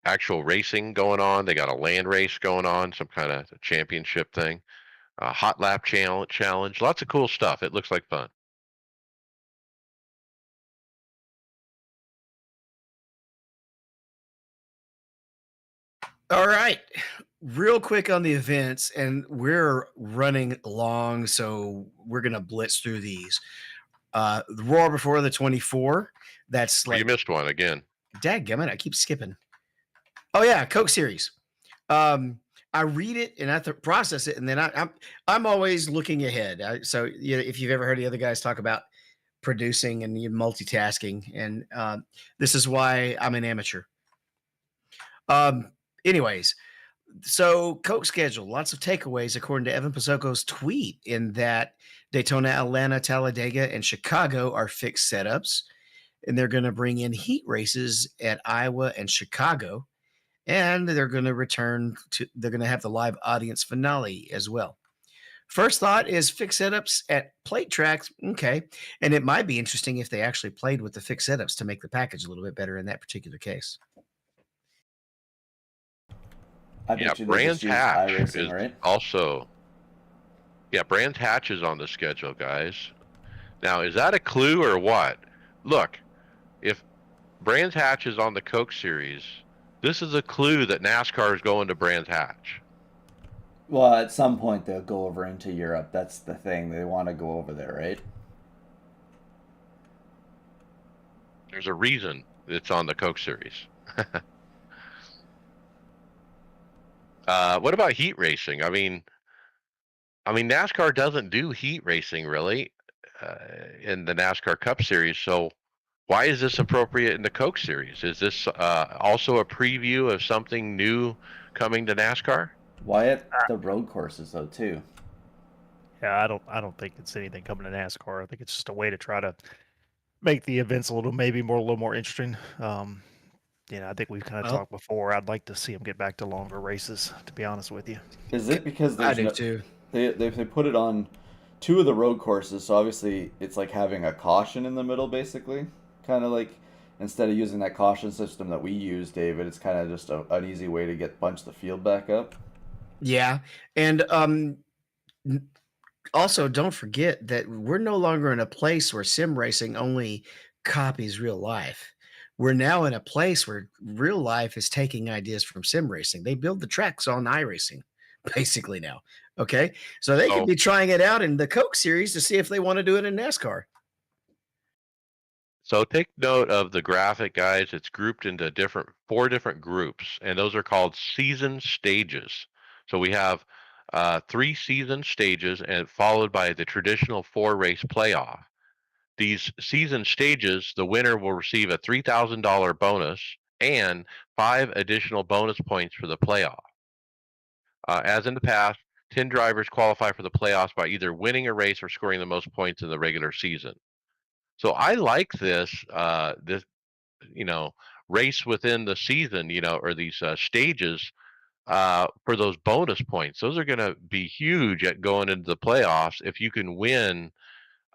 actual racing going on. They got a land race going on, some kind of championship thing. Hot lap challenge. Lots of cool stuff. It looks like fun. All right. Real quick on the events, and we're running long, so we're going to blitz through these. The Roar Before the 24. That's You like, missed one again. dadgummit, I keep skipping. Oh, yeah, Coke Series. I read it and I process it, and then I'm always looking ahead. So if you've ever heard the other guys talk about producing and multitasking, and this is why I'm an amateur. Anyways, so Coke schedule, lots of takeaways according to Evan Pizzoco's tweet, in that Daytona, Atlanta, Talladega, and Chicago are fixed setups, and they're going to bring in heat races at Iowa and Chicago, and they're going to have the live audience finale as well. First thought is fixed setups at plate tracks. Okay. And it might be interesting if they actually played with the fixed setups to make the package a little bit better in that particular case. I bet you they Brands just use Hatch iRacing, is right? also. Yeah, Brands Hatch is on the schedule, guys. Now, is that a clue or what? Look, if Brands Hatch is on the Coke Series, this is a clue that NASCAR is going to Brands Hatch. Well, at some point they'll go over into Europe. That's the thing. They want to go over there, right? There's a reason it's on the Coke Series. What about heat racing? I mean, NASCAR doesn't do heat racing really in the NASCAR Cup Series. So why is this appropriate in the Coke Series? Is this also a preview of something new coming to NASCAR? Why at the road courses though too? Yeah, I don't think it's anything coming to NASCAR. I think it's just a way to try to make the events a little more interesting. I think we've kind of Well, talked before. I'd like to see them get back to longer races, to be honest with you. Is it because I there's do no too. they put it on two of the road courses, so obviously it's like having a caution in the middle, basically. Kind of like instead of using that caution system that we use, David, it's kind of just an easy way to get bunch the field back up. Yeah, and also don't forget that we're no longer in a place where sim racing only copies real life. We're now in a place where real life is taking ideas from sim racing. They build the tracks on iRacing, basically now. Okay, so they could So be trying it out in the Coke series to see if they want to do it in NASCAR. So take note of the graphic, guys. It's grouped into four different groups, and those are called season stages. So we have 3 season stages, and followed by the traditional 4 race playoff. These season stages, the winner will receive a $3,000 bonus and 5 additional bonus points for the playoff. As in the past, 10 drivers qualify for the playoffs by either winning a race or scoring the most points in the regular season. So I like this race within the season, or these stages for those bonus points. Those are going to be huge at going into the playoffs if you can win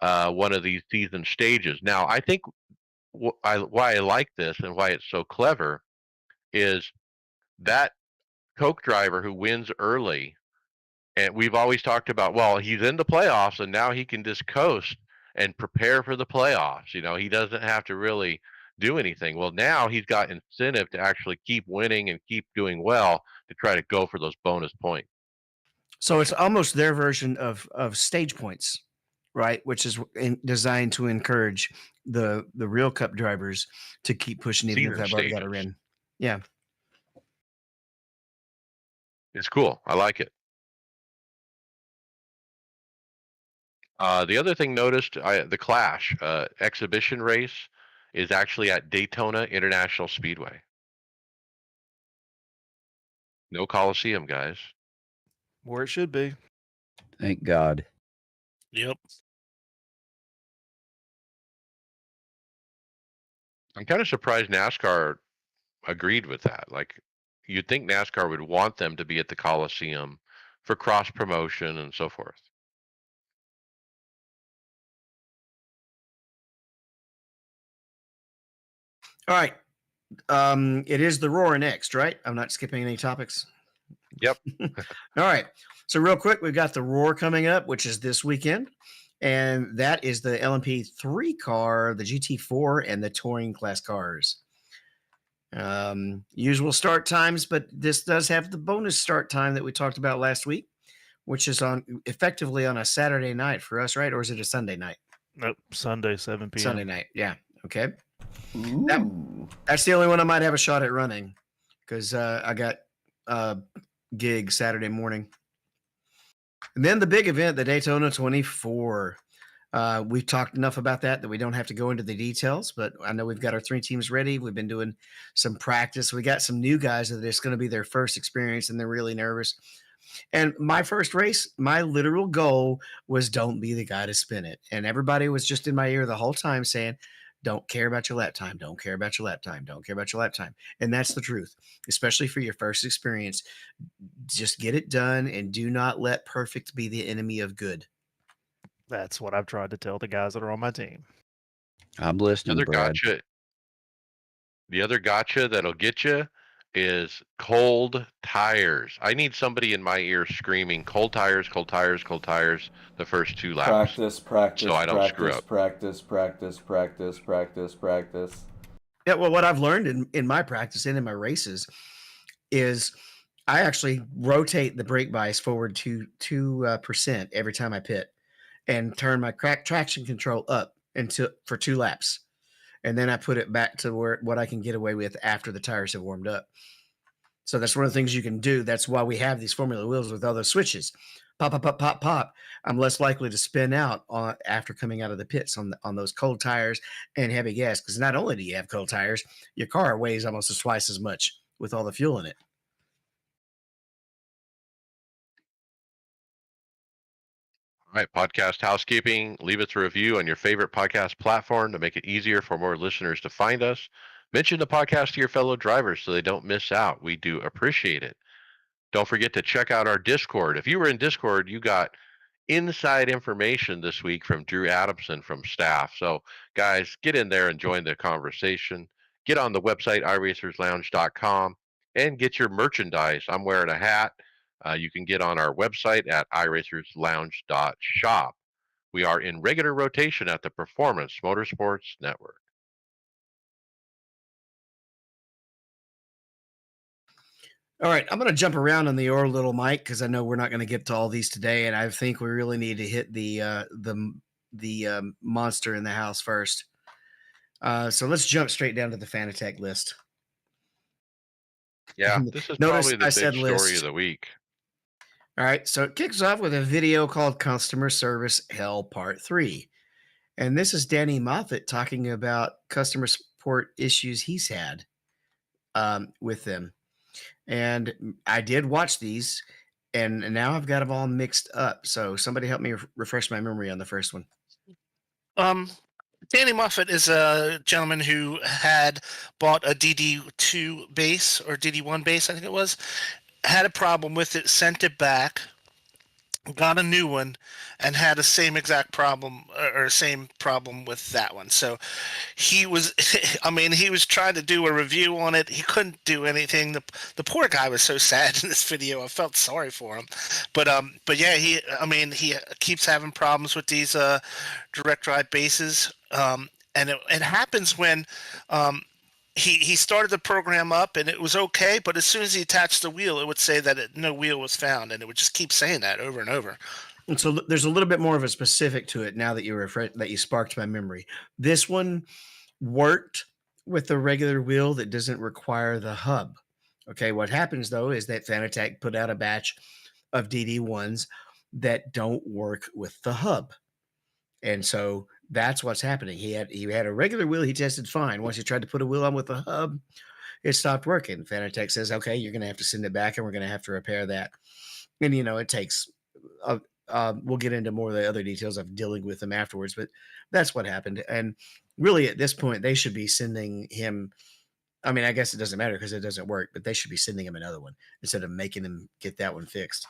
one of these season stages. Now, I think why I like this and why it's so clever is that Coke driver who wins early, and we've always talked about, well, he's in the playoffs and now he can just coast and prepare for the playoffs. He doesn't have to really do anything. Well, now he's got incentive to actually keep winning and keep doing well to try to go for those bonus points. So it's almost their version of stage points, right? Which is designed to encourage the real cup drivers to keep pushing, even if Season they've already got a stages. win. Yeah. It's cool. I like it. The other thing noticed, the Clash exhibition race is actually at Daytona International Speedway. No Coliseum, guys. Where it should be. Thank God. Yep. I'm kind of surprised NASCAR agreed with that. Like, you'd think NASCAR would want them to be at the Coliseum for cross promotion and so forth. All right. It is the Roar next, right? I'm not skipping any topics. Yep. All right. So real quick, we've got the Roar coming up, which is this weekend. And that is the LMP3 car, the GT4, and the touring class cars. Usual start times, but this does have the bonus start time that we talked about last week, which is effectively on a Saturday night for us, right? Or is it a Sunday night? Nope, Sunday, 7 p.m. Sunday night. Yeah. Okay. Ooh. That's the only one I might have a shot at running because I got a gig Saturday morning. And then the big event, the Daytona 24. We've talked enough about that we don't have to go into the details, but I know we've got our 3 teams ready. We've been doing some practice. We got some new guys that it's going to be their first experience and they're really nervous. And my first race, my literal goal was don't be the guy to spin it. And everybody was just in my ear the whole time saying, don't care about your lap time. Don't care about your lap time. Don't care about your lap time. And that's the truth, especially for your first experience. Just get it done and do not let perfect be the enemy of good. That's what I've tried to tell the guys that are on my team. I'm The listening, other Brad. gotcha, the other gotcha that'll get you is cold tires. I need somebody in my ear screaming cold tires, cold tires, cold tires the first 2 laps Practice, so practice, I don't screw practice, up. practice, practice, practice, practice, practice. Yeah, well, what I've learned in my practice and in my races is I actually rotate the brake bias forward to 2% every time I pit, and turn my traction control up until for 2 laps, and then I put it back to what I can get away with after the tires have warmed up. So that's one of the things you can do. That's why we have these Formula wheels with all those switches. Pop, pop, pop, pop, pop. I'm less likely to spin out after coming out of the pits on those cold tires and heavy gas. Because not only do you have cold tires, your car weighs almost twice as much with all the fuel in it. All right, podcast housekeeping. Leave us a review on your favorite podcast platform to make it easier for more listeners to find us. Mention the podcast to your fellow drivers so they don't miss out. We do appreciate it. Don't forget to check out our Discord. If you were in Discord, you got inside information this week from Drew Adamson from staff. So, guys, get in there and join the conversation. Get on the website, iRacersLounge.com, and get your merchandise. I'm wearing a hat. You can get on our website at iRacersLounge.shop. We are in regular rotation at the Performance Motorsports Network. All right, I'm going to jump around on the old little mic because I know we're not going to get to all these today, and I think we really need to hit the monster in the house first. So let's jump straight down to the Fanatec list. Yeah, this is Notice probably the I big said story list. of the week. All right, so it kicks off with a video called Customer Service Hell Part 3. And this is Danny Moffat talking about customer support issues he's had with them. And I did watch these, and now I've got them all mixed up. So somebody help me refresh my memory on the first one. Danny Moffat is a gentleman who had bought a DD2 base or DD1 base, I think it was, had a problem with it, sent it back, got a new one, and had the same exact problem or same problem with that one. So he was, I mean, he was trying to do a review on it. He couldn't do anything. The poor guy was so sad in this video. I felt sorry for him. But yeah, he keeps having problems with these direct drive bases. And it happens when he started the program up and it was okay, but as soon as he attached the wheel, it would say that no wheel was found, and it would just keep saying that over and over. And so there's a little bit more of a specific to it now that you sparked my memory. This one worked with the regular wheel that doesn't require the hub. Okay, what happens though is that Fanatec put out a batch of DD1s that don't work with the hub. And so that's what's happening. He had a regular wheel, he tested fine. Once he tried to put a wheel on with a hub, it stopped working. Fanatec says, okay, you're going to have to send it back and we're going to have to repair that. And, it takes, we'll get into more of the other details of dealing with them afterwards, but that's what happened. And really at this point, they should be sending him, I mean, I guess it doesn't matter because it doesn't work, but they should be sending him another one instead of making him get that one fixed.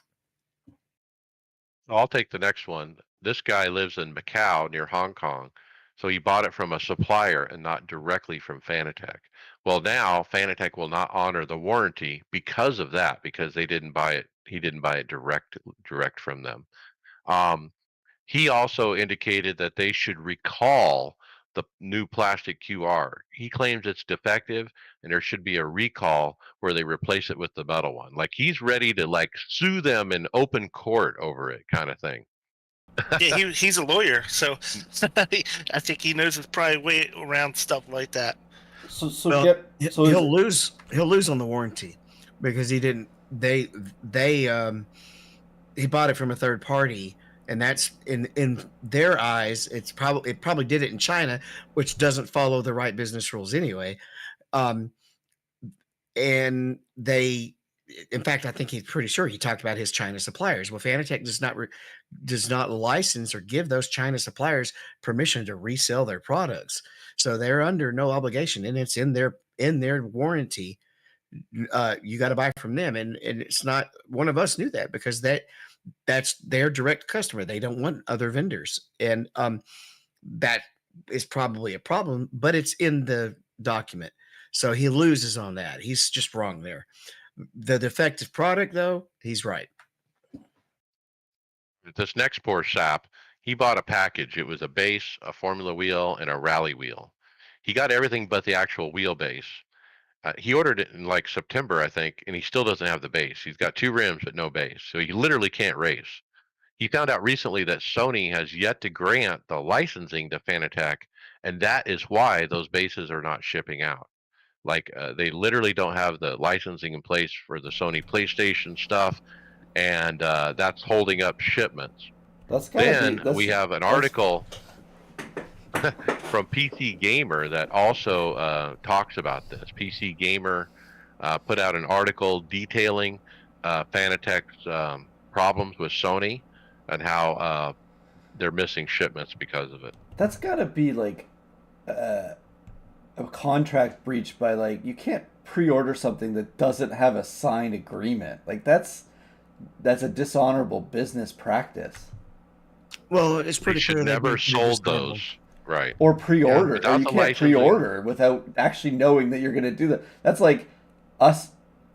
I'll take the next one. This guy lives in Macau near Hong Kong, so he bought it from a supplier and not directly from Fanatec. Well, now Fanatec will not honor the warranty because of that, because they didn't buy it. He didn't buy it direct from them. He also indicated that they should recall the new plastic QR. He claims it's defective and there should be a recall where they replace it with the metal one. Like he's ready to like sue them in open court over it kind of thing. Yeah, he's a lawyer, so I think he knows his probably way around stuff like that. He'll lose on the warranty because he didn't. He bought it from a third party, and that's in their eyes. It probably did it in China, which doesn't follow the right business rules anyway. And they, in fact, I think he's pretty sure he talked about his China suppliers. Well, Fanatec does not license or give those China suppliers permission to resell their products, so they're under no obligation, and it's in their warranty. You got to buy from them, and it's not one of us knew that because that's their direct customer. They don't want other vendors, and that is probably a problem, but it's in the document. So he loses on that. He's just wrong there. The defective product, though, he's right. This next poor sap, he bought a package. It was a base, a formula wheel, and a rally wheel. He got everything but the actual wheelbase. He ordered it in like September, I think, and he still doesn't have the base. He's got two rims but no base, so he literally can't race. He found out recently that Sony has yet to grant the licensing to Fanatec, and that is why those bases are not shipping out. Like they literally don't have the licensing in place for the Sony PlayStation stuff, and that's holding up shipments. That's gotta be Then we have an article from PC Gamer that also talks about this. PC Gamer put out an article detailing Fanatec's problems with Sony and how they're missing shipments because of it. That's gotta be like a contract breach by like you can't pre-order something that doesn't have a signed agreement. Like that's a dishonorable business practice. Well, it's They pretty should clear they've never been sold dishonorable. those. Right. Or pre-order, or Without you the can't licensing. pre-order without actually knowing that you're going to do that. That's like us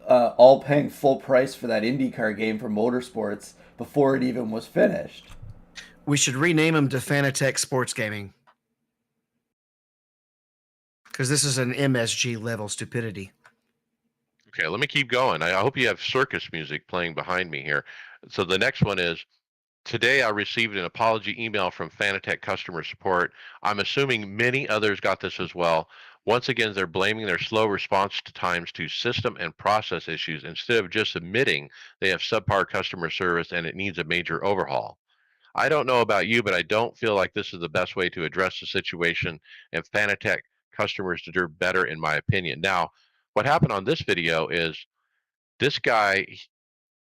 all paying full price for that IndyCar game for Motorsports before it even was finished. We should rename him to Fanatec Sports Gaming because this is an MSG level stupidity. Okay, let me keep going. I hope you have circus music playing behind me here. So the next one is, today I received an apology email from Fanatec customer support. I'm assuming many others got this as well. Once again, they're blaming their slow response times to system and process issues instead of just admitting they have subpar customer service and it needs a major overhaul. I don't know about you, but I don't feel like this is the best way to address the situation, and Fanatec customers deserve better, in my opinion. Now, what happened on this video is this guy,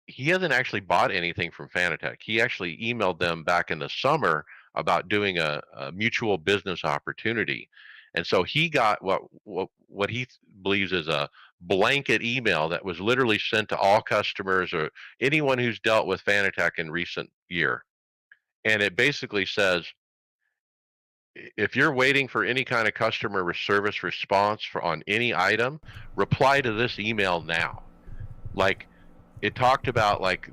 he hasn't actually bought anything from Fanatec. He actually emailed them back in the summer about doing a mutual business opportunity. And so he got what he believes is a blanket email that was literally sent to all customers or anyone who's dealt with Fanatec in recent year. And it basically says, if you're waiting for any kind of customer service response on any item, reply to this email now. Like it talked about like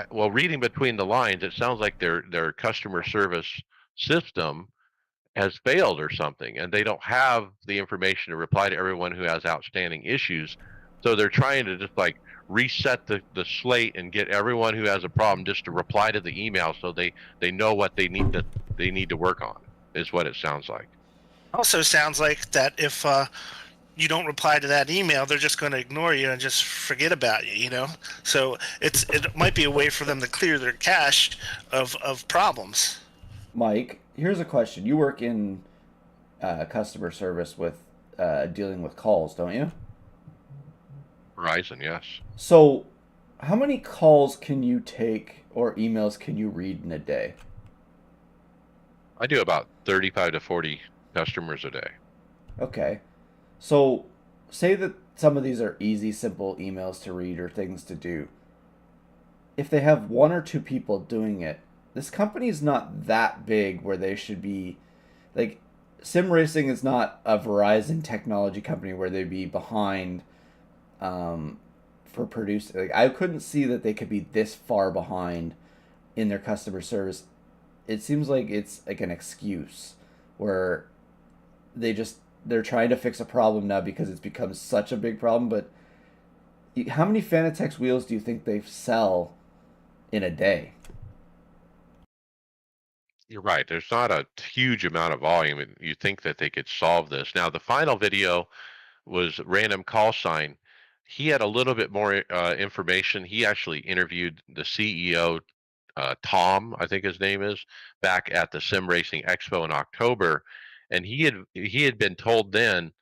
well, reading between the lines, it sounds like their customer service system has failed or something, and they don't have the information to reply to everyone who has outstanding issues. So they're trying to just like reset the slate and get everyone who has a problem just to reply to the email so they know what they need to work on, is what it sounds like. Also sounds like that if you don't reply to that email, they're just going to ignore you and just forget about you, you know? So it might be a way for them to clear their cache of problems. Mike, here's a question. You work in customer service with dealing with calls, don't you? Verizon, yes. So, how many calls can you take or emails can you read in a day? I do about 35 to 40 customers a day. Okay. So, say that some of these are easy, simple emails to read or things to do. If they have one or two people doing it, this company is not that big where they should be like sim racing is not a Verizon technology company where they'd be behind for producing. Like, I couldn't see that they could be this far behind in their customer service. It seems like it's like an excuse where they're trying to fix a problem now because it's become such a big problem. But how many Fanatec's wheels do you think they sell in a day? You're right. There's not a huge amount of volume. You think that they could solve this. Now, the final video was random call sign. He had a little bit more information. He actually interviewed the CEO, Tom, I think his name is, back at the Sim Racing Expo in October, and he had been told then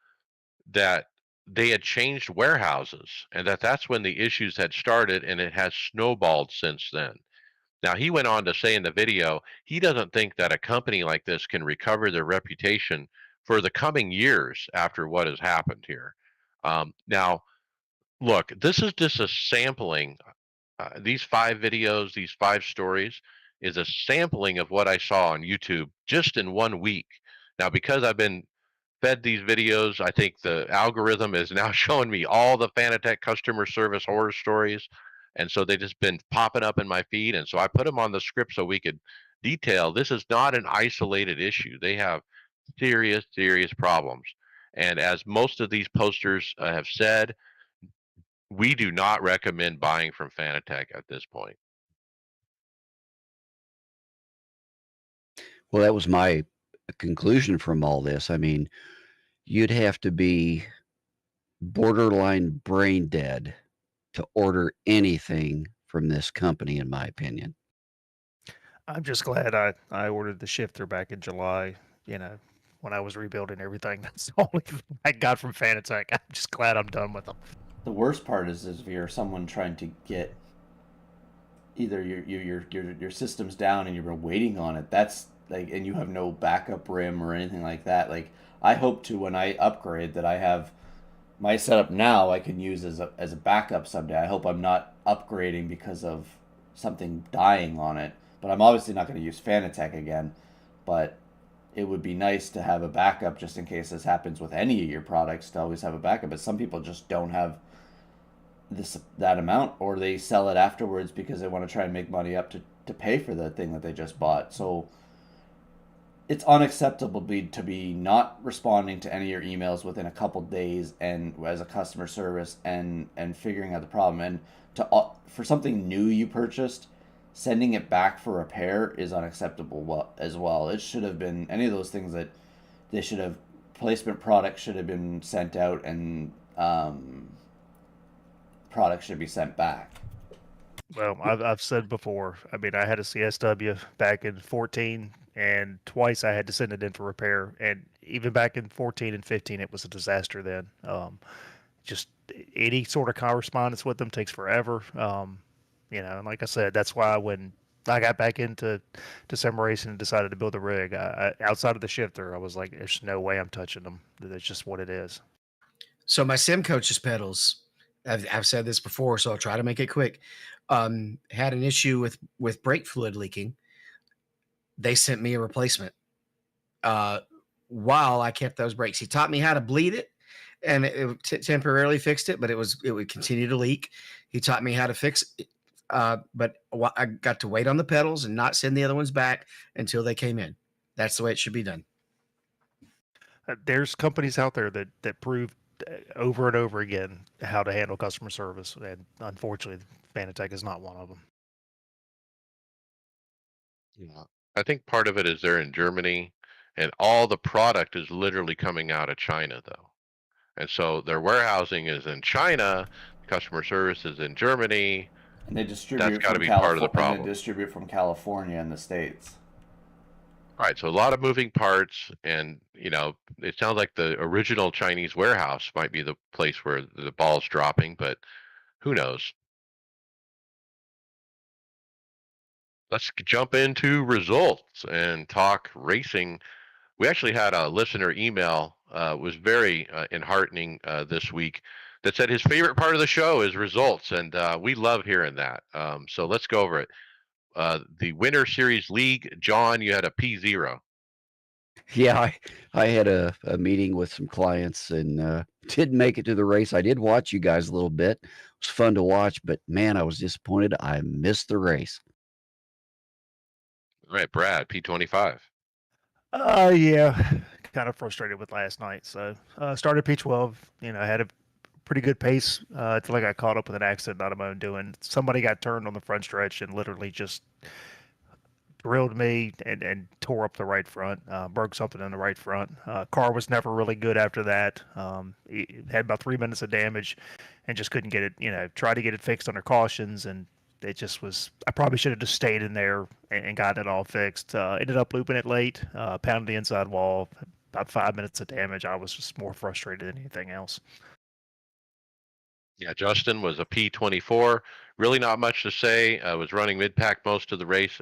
that they had changed warehouses and that's when the issues had started, and it has snowballed since then. Now, he went on to say in the video, he doesn't think that a company like this can recover their reputation for the coming years after what has happened here. Now, look, this is just a sampling. These 5 videos, these 5 stories, is a sampling of what I saw on YouTube just in one week. Now, because I've been fed these videos. I think the algorithm is now showing me all the Fanatec customer service horror stories. And so they just been popping up in my feed. And so I put them on the script so we could detail this is not an isolated issue. They have serious, serious problems. And as most of these posters have said, we do not recommend buying from Fanatec at this point. Well, that was my conclusion from all this. I mean, you'd have to be borderline brain dead to order anything from this company, in my opinion. I'm just glad I ordered the shifter back in July. You know, when I was rebuilding everything. That's the only thing I got from Fanatec. I'm just glad I'm done with them. The worst part is if you're someone trying to get either your system's down and you're waiting on it. That's like, and you have no backup RAM or anything like that. Like, I hope to, when I upgrade, that I have my setup now I can use as a backup someday. I hope I'm not upgrading because of something dying on it. But I'm obviously not going to use Fanatec again. But it would be nice to have a backup just in case this happens with any of your products, to always have a backup. But some people just don't have that amount, or they sell it afterwards because they want to try and make money up to pay for the thing that they just bought. So it's unacceptable to be not responding to any of your emails within a couple days and as a customer service and figuring out the problem, and to for something new you purchased, sending it back for repair is unacceptable as well. It should have been any of those things that they should have, placement products should have been sent out, and products should be sent back. Well, I've said before. I mean, I had a CSW back in 14, and twice I had to send it in for repair. And even back in 14 and 15, it was a disaster then. Just any sort of correspondence with them takes forever. And like I said, that's why when I got back into December racing and decided to build a rig, outside of the shifter, I was like, there's no way I'm touching them. That's just what it is. So my sim coach's pedals, I've said this before, so I'll try to make it quick. Had an issue with brake fluid leaking. They sent me a replacement. While I kept those brakes, he taught me how to bleed it, and it temporarily fixed it, but it would continue to leak. He taught me how to fix it, but I got to wait on the pedals and not send the other ones back until they came in. That's the way it should be done. There's companies out there that prove over and over again how to handle customer service, and unfortunately, Fanatec is not one of them. Yeah. I think part of it is they're in Germany, and all the product is literally coming out of China, though. And so their warehousing is in China, customer service is in Germany. And they That's distribute got to from be part of the California. And problem. they distribute from California and the States. All right, so a lot of moving parts, and it sounds like the original Chinese warehouse might be the place where the ball's dropping, but who knows? Let's jump into results and talk racing. We actually had a listener email, was very enheartening this week, that said his favorite part of the show is results, and we love hearing that. So let's go over it. The Winter Series League, John, you had a P0. Yeah, I had a meeting with some clients and didn't make it to the race. I did watch you guys a little bit. It was fun to watch, but man, I was disappointed. I missed the race. All right, Brad, P25. Yeah, kind of frustrated with last night. So started P12. I had a pretty good pace until I got caught up with an accident not of my own doing. Somebody got turned on the front stretch and literally just drilled me and tore up the right front, broke something in the right front. Car was never really good after that. It had about 3 minutes of damage and just couldn't get it, tried to get it fixed under cautions, and it just was, I probably should have just stayed in there and got it all fixed. Ended up looping it late, pounded the inside wall, about 5 minutes of damage. I was just more frustrated than anything else. Yeah, Justin was a P24. Really not much to say. I was running mid-pack most of the race,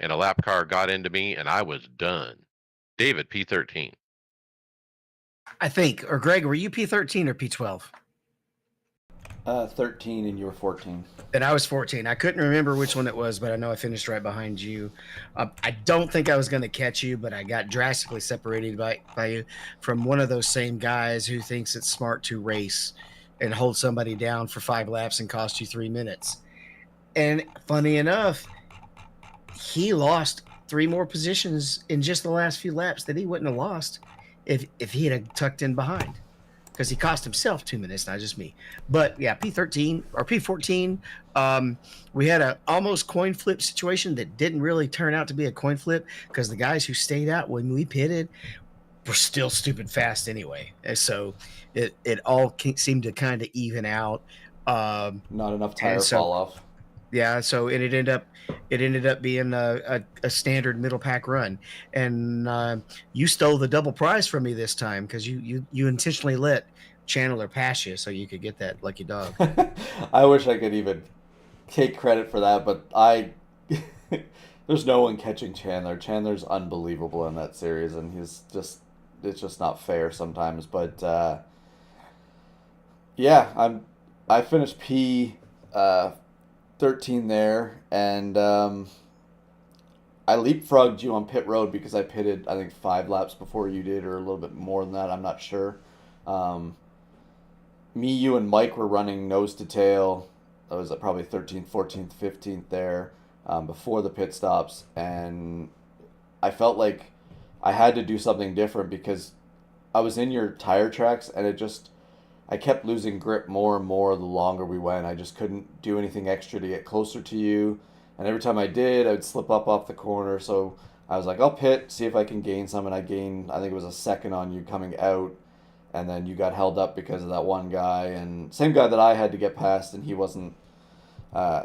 and a lap car got into me, and I was done. David, P13. I think, or Greg, were you P13 or P12? 13 and you were 14. And I was 14. I couldn't remember which one it was, but I know I finished right behind you. I don't think I was going to catch you, but I got drastically separated by you from one of those same guys who thinks it's smart to race and hold somebody down for 5 laps and cost you 3 minutes. And funny enough, he lost 3 more positions in just the last few laps that he wouldn't have lost if he had tucked in behind, because he cost himself 2 minutes, not just me. But yeah, P13 or P14, we had a almost coin flip situation that didn't really turn out to be a coin flip because the guys who stayed out when we pitted were still stupid fast anyway. And so it all seemed to kind of even out. Not enough tire so- fall off. Yeah, so it ended up being a standard middle pack run, and you stole the double prize from me this time because you intentionally let Chandler pass you so you could get that lucky dog. I wish I could even take credit for that, but there's no one catching Chandler. Chandler's unbelievable in that series, and it's just not fair sometimes. But yeah, I finished P13 there, and I leapfrogged you on pit road because I pitted, I think, 5 laps before you did, or a little bit more than that. I'm not sure. Me, you, and Mike were running nose to tail. I was at probably 13th, 14th, 15th there before the pit stops, and I felt like I had to do something different because I was in your tire tracks, and I kept losing grip more and more the longer we went. I just couldn't do anything extra to get closer to you. And every time I did, I would slip up off the corner. So I was like, I'll pit, see if I can gain some. And I gained, I think it was a second on you coming out. And then you got held up because of that one guy. And same guy that I had to get past, and he wasn't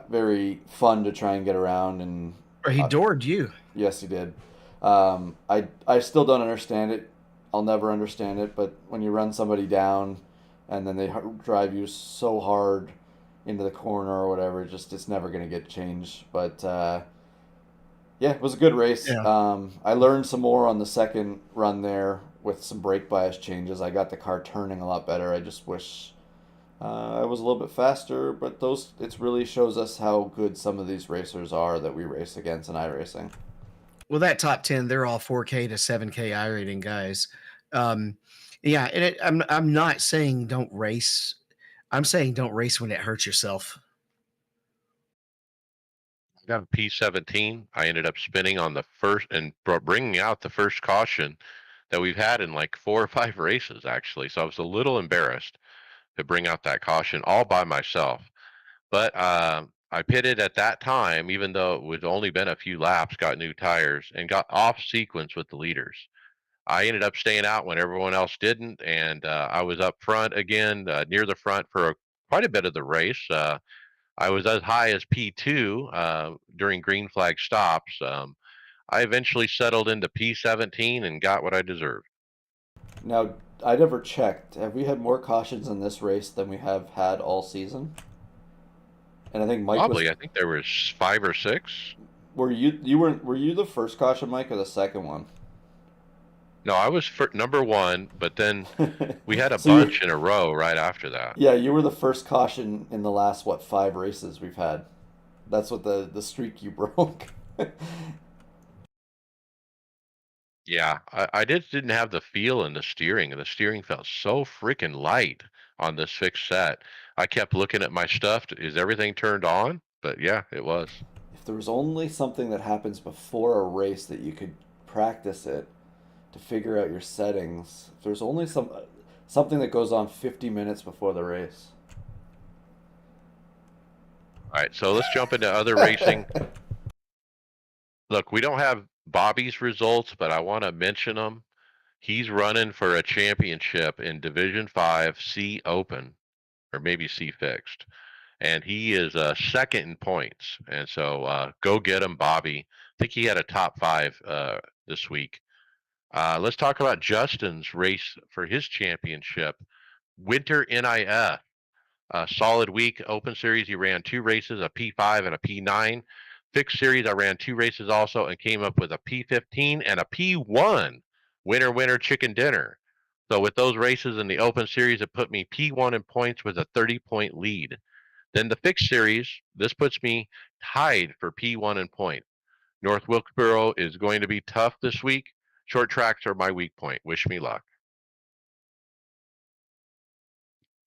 very fun to try and get around. And Or he doored you. yes, he did. I still don't understand it. I'll never understand it. But when you run somebody down and then they drive you so hard into the corner or whatever, it's never going to get changed. But yeah, it was a good race. Yeah. I learned some more on the second run there with some brake bias changes. I got the car turning a lot better. I just wish I was a little bit faster, but it really shows us how good some of these racers are that we race against in iRacing. Well, that top 10, they're all 4K to 7K iRating guys. Yeah, and I'm not saying don't race. I'm saying don't race when it hurts yourself. I got a P17. I ended up spinning on the first and bringing out the first caution that we've had in like 4 or 5 races, actually. So I was a little embarrassed to bring out that caution all by myself. But I pitted at that time, even though it was only been a few laps, got new tires, and got off sequence with the leaders. I ended up staying out when everyone else didn't, and I was up front again, near the front for quite a bit of the race. I was as high as P2 during green flag stops. I eventually settled into P17 and got what I deserved. Now, I never checked. Have we had more cautions in this race than we have had all season? And I think Mike Probably, was. I think there was 5 or 6. Were you the first caution, Mike, or the second one? No, I was for number 1, but then we had a So you- bunch in a row right after that. Yeah, you were the first caution in the last 5 races we've had. That's what the streak you broke. Yeah, I just didn't have the feel in the steering, and the steering felt so freaking light on this fixed set. I kept looking at my stuff. Is everything turned on? But yeah, it was. If there was only something that happens before a race that you could practice it to figure out your settings. If there's only something that goes on 50 minutes before the race. All right, so let's jump into other racing. Look, we don't have Bobby's results, but I want to mention them. He's running for a championship in Division 5 C Open, or maybe C Fixed. And he is second in points. And so go get him, Bobby. I think he had a top 5 this week. Let's talk about Justin's race for his championship. Winter NIF, a solid week. Open Series, he ran 2 races, a P5 and a P9. Fixed Series, I ran 2 races also and came up with a P15 and a P1. Winner, winner, chicken dinner. So with those races in the Open Series, it put me P1 in points with a 30-point lead. Then the Fixed Series, this puts me tied for P1 in point. North Wilkesboro is going to be tough this week. Short tracks are my weak point. Wish me luck.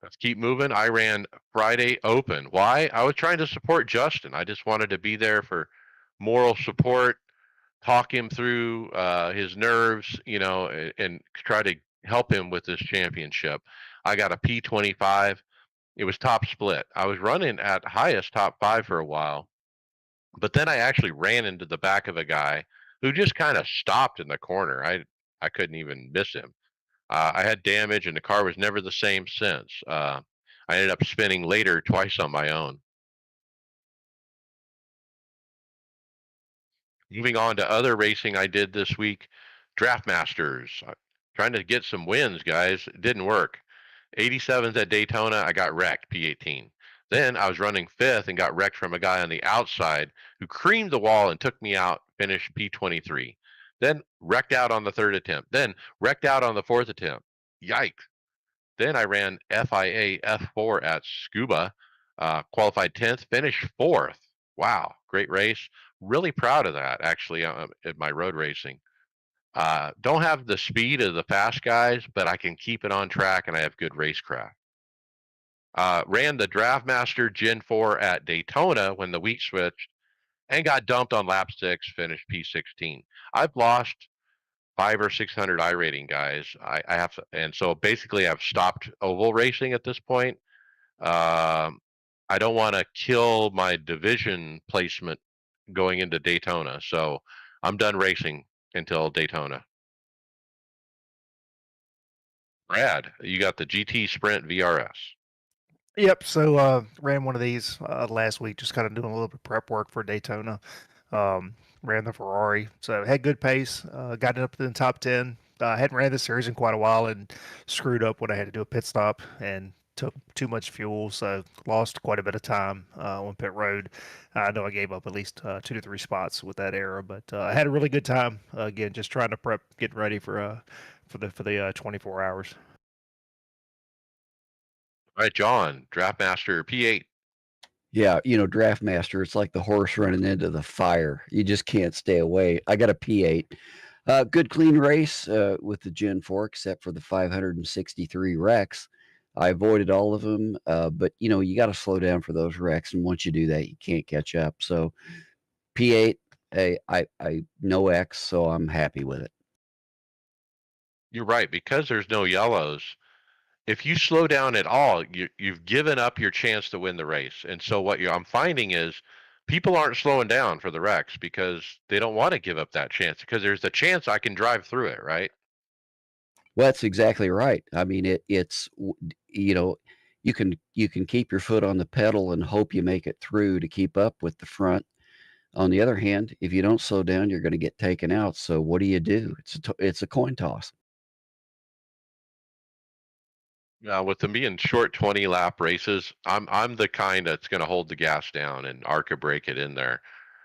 Let's keep moving. I ran Friday Open. Why? I was trying to support Justin. I just wanted to be there for moral support, talk him through his nerves, and try to help him with this championship. I got a P25. It was top split. I was running at highest top five for a while, but then I actually ran into the back of a guy who just kind of stopped in the corner. I couldn't even miss him. I had damage, and the car was never the same since. I ended up spinning later twice on my own. Moving on to other racing I did this week, Draft Masters. Trying to get some wins, guys. It didn't work. 87th at Daytona, I got wrecked, P18. Then I was running fifth and got wrecked from a guy on the outside who creamed the wall and took me out, finished P23. Then wrecked out on the third attempt. Then wrecked out on the fourth attempt. Yikes. Then I ran FIA F4 at Scuba, qualified 10th, finished fourth. Wow, great race. Really proud of that, actually, at my road racing. Don't have the speed of the fast guys, but I can keep it on track and I have good racecraft. Ran the Draftmaster Gen 4 at Daytona when the week switched and got dumped on lap six, finished P16. I've lost five or 600 iRating guys. I have to, and so basically I've stopped oval racing at this point. I don't want to kill my division placement going into Daytona, so I'm done racing until Daytona. Brad, you got the GT Sprint VRS. Yep. So ran one of these last week, just kind of doing a little bit of prep work for Daytona. Ran the Ferrari, so had good pace. Got it up in the top 10. Hadn't ran this series in quite a while and screwed up when I had to do a pit stop and took too much fuel, so lost quite a bit of time on pit road. I know I gave up at least 2 to 3 spots with that error, but I had a really good time. Again, just trying to prep, getting ready for the 24 hours. All right, John, Draftmaster P8. Yeah, Draft Master, it's like the horse running into the fire. You just can't stay away. I got a P8. Good clean race with the Gen 4, except for the 563 wrecks. I avoided all of them, but you got to slow down for those wrecks, and once you do that, you can't catch up. So P8, I no X, so I'm happy with it. You're right, because there's no yellows. If you slow down at all, you've given up your chance to win the race. And so what I'm finding is people aren't slowing down for the wrecks because they don't want to give up that chance because there's a chance I can drive through it, right? Well, that's exactly right. I mean, it's you can keep your foot on the pedal and hope you make it through to keep up with the front. On the other hand, if you don't slow down, you're going to get taken out. So what do you do? It's a coin toss. With them being short 20 lap races, I'm the kind that's going to hold the gas down and arca brake it in there.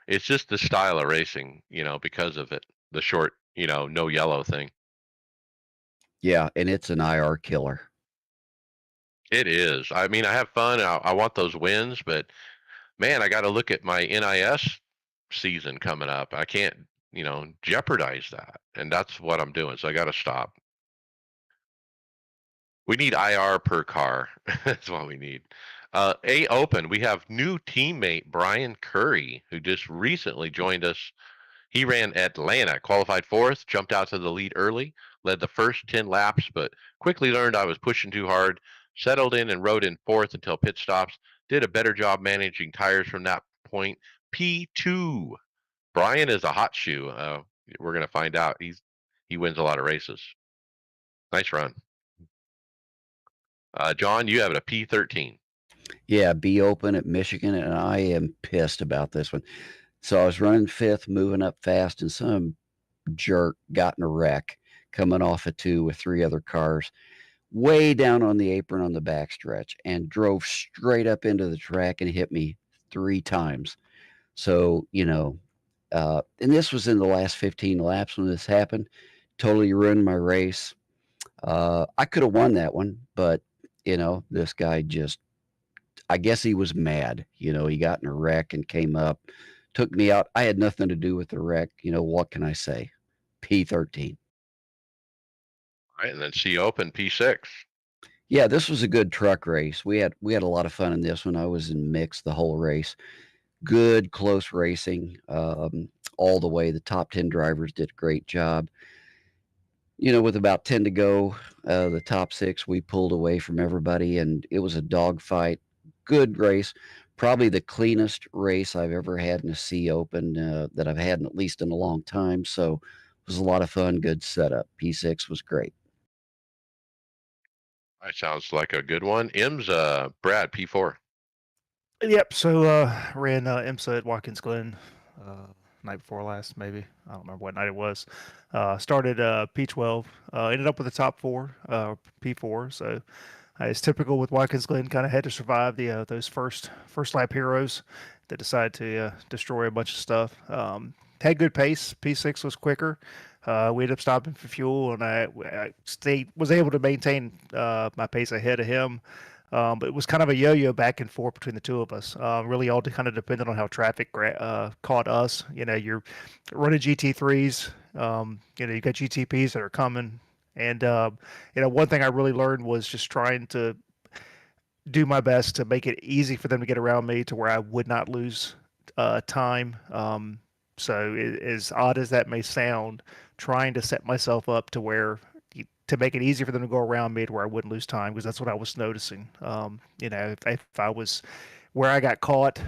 It's just the style of racing, because of it, the short, no yellow thing. Yeah, and it's an IR killer. It is. I mean, I have fun. I want those wins, but man, I got to look at my NIS season coming up. I can't, jeopardize that, and that's what I'm doing. So I got to stop. We need IR per car. That's what we need. A Open, we have new teammate Brian Curry, who just recently joined us. He ran Atlanta, qualified fourth, jumped out to the lead early, led the first 10 laps, but quickly learned I was pushing too hard, settled in and rode in fourth until pit stops, did a better job managing tires from that point. P2. Brian is a hot shoe. We're going to find out. He wins a lot of races. Nice run. John, you have it a P13. Yeah, B Open at Michigan, and I am pissed about this one. So I was running fifth, moving up fast, and some jerk got in a wreck coming off a two with 3 other cars way down on the apron on the backstretch and drove straight up into the track and hit me 3 times. So, and this was in the last 15 laps when this happened. Totally ruined my race. I could have won that one, but this guy just, I guess he was mad. He got in a wreck and came up, took me out. I had nothing to do with the wreck. What can I say? P13. Right, and then C Open P6. Yeah, this was a good truck race. We had a lot of fun in this one. I was in mix the whole race. Good close racing, all the way. The top 10 drivers did a great job. With about 10 to go, the top 6, we pulled away from everybody, and it was a dogfight. Good race. Probably the cleanest race I've ever had in a C Open, that I've had at least in a long time. So it was a lot of fun. Good setup. P6 was great. That sounds like a good one. M's Brad P4. Yep. So ran IMSA at Watkins Glen night before last, maybe. I don't remember what night it was. Started P12. Ended up with the top 4, P4. So as typical with Watkins Glen, kind of had to survive the those first lap heroes that decided to destroy a bunch of stuff. Had good pace. P6 was quicker. We ended up stopping for fuel, and I was able to maintain my pace ahead of him. But it was kind of a yo-yo back and forth between the two of us. Really, all kind of depended on how traffic caught us. You're running GT3s. You got GTPs that are coming, and one thing I really learned was just trying to do my best to make it easy for them to get around me, to where I would not lose time. So, as odd as that may sound, trying to set myself up to where to make it easy for them to go around me, to where I wouldn't lose time, because that's what I was noticing. If I was where I got caught,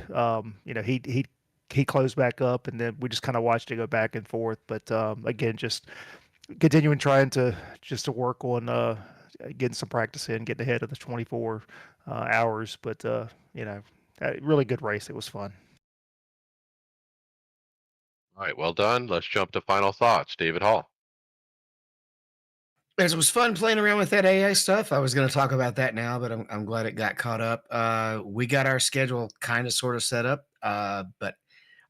he closed back up, and then we just kind of watched it go back and forth. But again, just continuing trying to work on getting some practice in, getting ahead of the 24 hours. But really good race. It was fun. All right, well done. Let's jump to final thoughts. David Hall. As it was fun playing around with that AI stuff, I was going to talk about that now, but I'm glad it got caught up. We got our schedule kind of sort of set up, but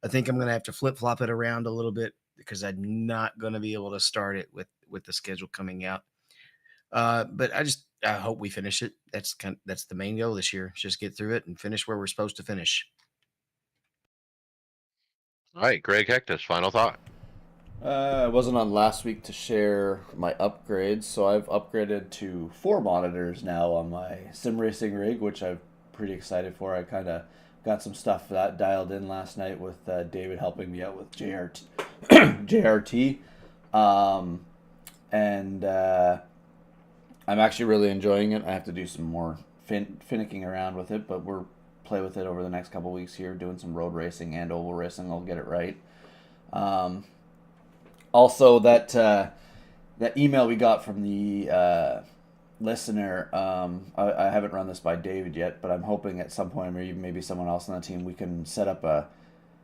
I think I'm going to have to flip flop it around a little bit, because I'm not going to be able to start it with the schedule coming out. But I hope we finish it. That's the main goal this year. Just get through it and finish where we're supposed to finish. All right, Greg Hectus, final thought. I wasn't on last week to share my upgrades, so I've upgraded to 4 monitors now on my sim racing rig, which I'm pretty excited for. I kind of got some stuff for that dialed in last night with David helping me out with JRT. And I'm actually really enjoying it. I have to do some more finicking around with it, but we're play with it over the next couple weeks here, doing some road racing and oval racing. I'll get it right. Also, that email we got from the listener, I haven't run this by David yet, but I'm hoping at some point, or maybe someone else on the team, we can set up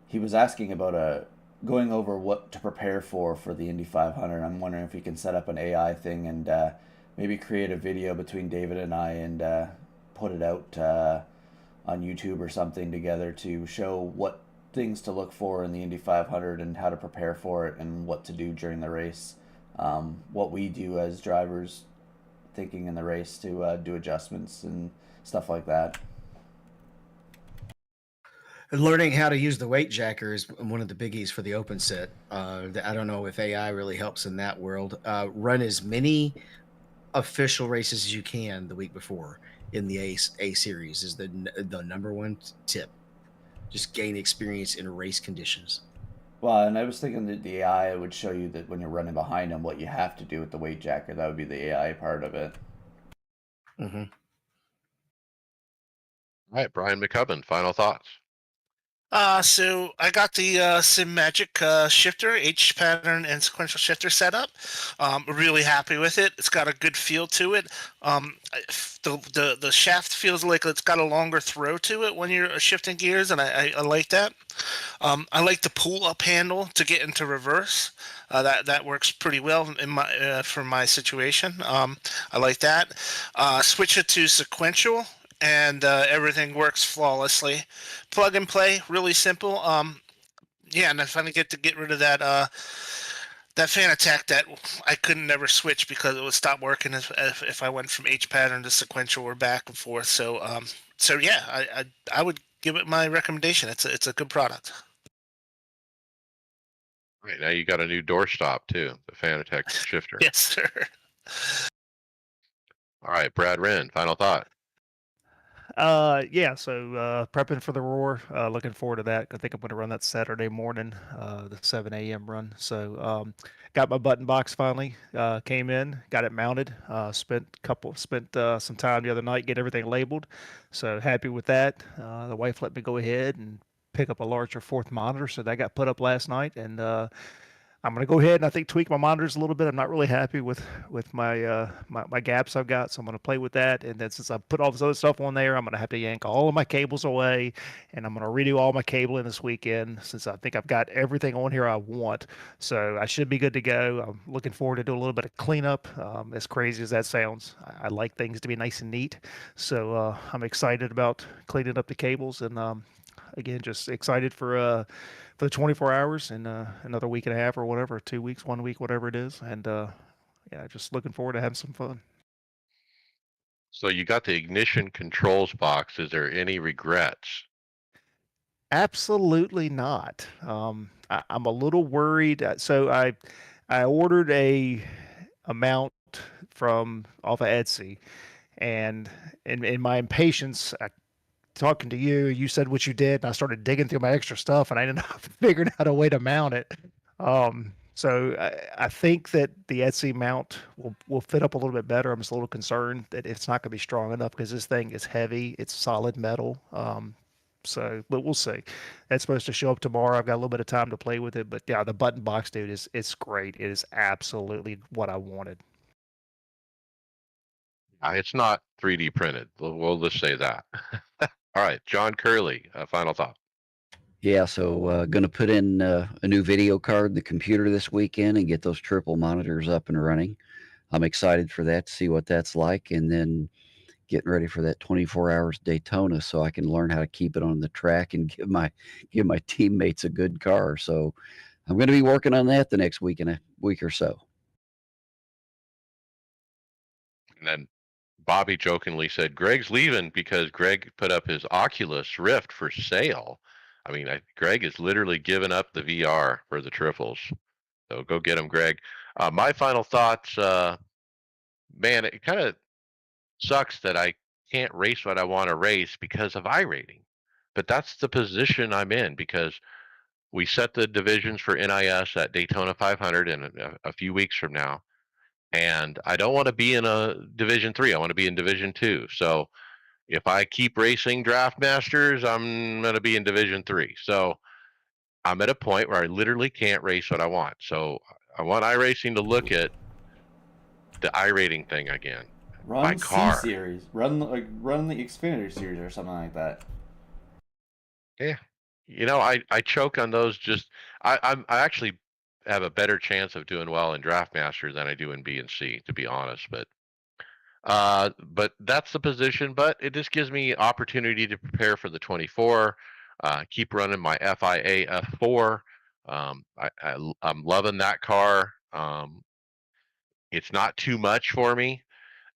he was asking about going over what to prepare for the Indy 500. I'm wondering if we can set up an AI thing and maybe create a video between David and I and put it out on YouTube or something together to show what things to look for in the Indy 500 and how to prepare for it and what to do during the race. What we do as drivers thinking in the race to do adjustments and stuff like that. Learning how to use the weight jacker is one of the biggies for the open set. I don't know if AI really helps in that world. Run as many official races as you can the week before in the A series is the number one tip. Just gain experience in race conditions. Well, and I was thinking that the AI would show you that when you're running behind them, what you have to do with the weight jacker. That would be the AI part of it. Mm-hmm. All right, Brian McCubbin, final thoughts. So I got the Sim Magic shifter, H pattern and sequential shifter setup. Really happy with it. It's got a good feel to it. The shaft feels like it's got a longer throw to it when you're shifting gears, and I like that. I like the pull up handle to get into reverse. That works pretty well in my for my situation. I like that. Switch it to sequential, and everything works flawlessly. Plug and play, really simple. Yeah, and I finally get rid of that that fan attack that I couldn't never switch because it would stop working if I went from H pattern to sequential or back and forth. So yeah, I would give it my recommendation. It's a good product. Right now, you got a new doorstop too, the Fanatec shifter. Yes, sir. All right, Brad Wren, final thought. Yeah, so prepping for the Roar. Looking forward to that. I think I'm going to run that Saturday morning, the 7 a.m. run. So got my button box finally. Came in, got it mounted. Spent some time the other night getting everything labeled. So happy with that. The wife let me go ahead and pick up a larger fourth monitor, so that got put up last night, and I'm gonna go ahead and I think tweak my monitors a little bit. I'm not really happy with my gaps I've got, so I'm gonna play with that. And then since I put all this other stuff on there, I'm gonna have to yank all of my cables away, and I'm gonna redo all my cabling this weekend since I think I've got everything on here I want. So I should be good to go. I'm looking forward to do a little bit of cleanup. As crazy as that sounds, I like things to be nice and neat. So I'm excited about cleaning up the cables, and again, just excited for the 24 hours and another week and a half or whatever, 2 weeks, 1 week, whatever it is. And yeah, just looking forward to having some fun. So you got the ignition controls box. Is there any regrets? Absolutely not. I'm a little worried. So I ordered a mount from off of Etsy, and in my impatience, talking to you, you said what you did, and I started digging through my extra stuff, and I ended up figuring out a way to mount it. So I think that the Etsy mount will fit up a little bit better. I'm just a little concerned that it's not going to be strong enough because this thing is heavy. It's solid metal. But we'll see. That's supposed to show up tomorrow. I've got a little bit of time to play with it, but yeah, the button box, dude, it's great. It is absolutely what I wanted. It's not 3D printed. We'll just say that. All right, John Curley, final thought. Yeah, so going to put in a new video card in the computer this weekend and get those triple monitors up and running. I'm excited for that to see what that's like, and then getting ready for that 24 hours Daytona so I can learn how to keep it on the track and give my teammates a good car. So I'm going to be working on that the next week and a week or so. And then Bobby jokingly said, Greg's leaving because Greg put up his Oculus Rift for sale. I mean, Greg is literally giving up the VR for the triples. So go get him, Greg. My final thoughts, man, it kind of sucks that I can't race what I want to race because of iRating. But that's the position I'm in because we set the divisions for NIS at Daytona 500 in a few weeks from now. And I don't want to be in a Division 3. I want to be in Division 2. So if I keep racing Draft Masters, I'm going to be in Division 3. So I'm at a point where I literally can't race what I want. So I want iRacing to look at the iRating thing again. Run C car. series. Run the Xfinity series or something like that. Yeah. You know, I choke on those. I actually have a better chance of doing well in Draft Master than I do in B and C, to be honest. But that's the position. But it just gives me opportunity to prepare for the 24. Keep running my FIA F4. I'm loving that car. It's not too much for me,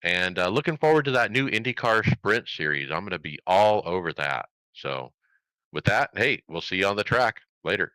and looking forward to that new IndyCar Sprint series. I'm going to be all over that. So with that, hey, we'll see you on the track later.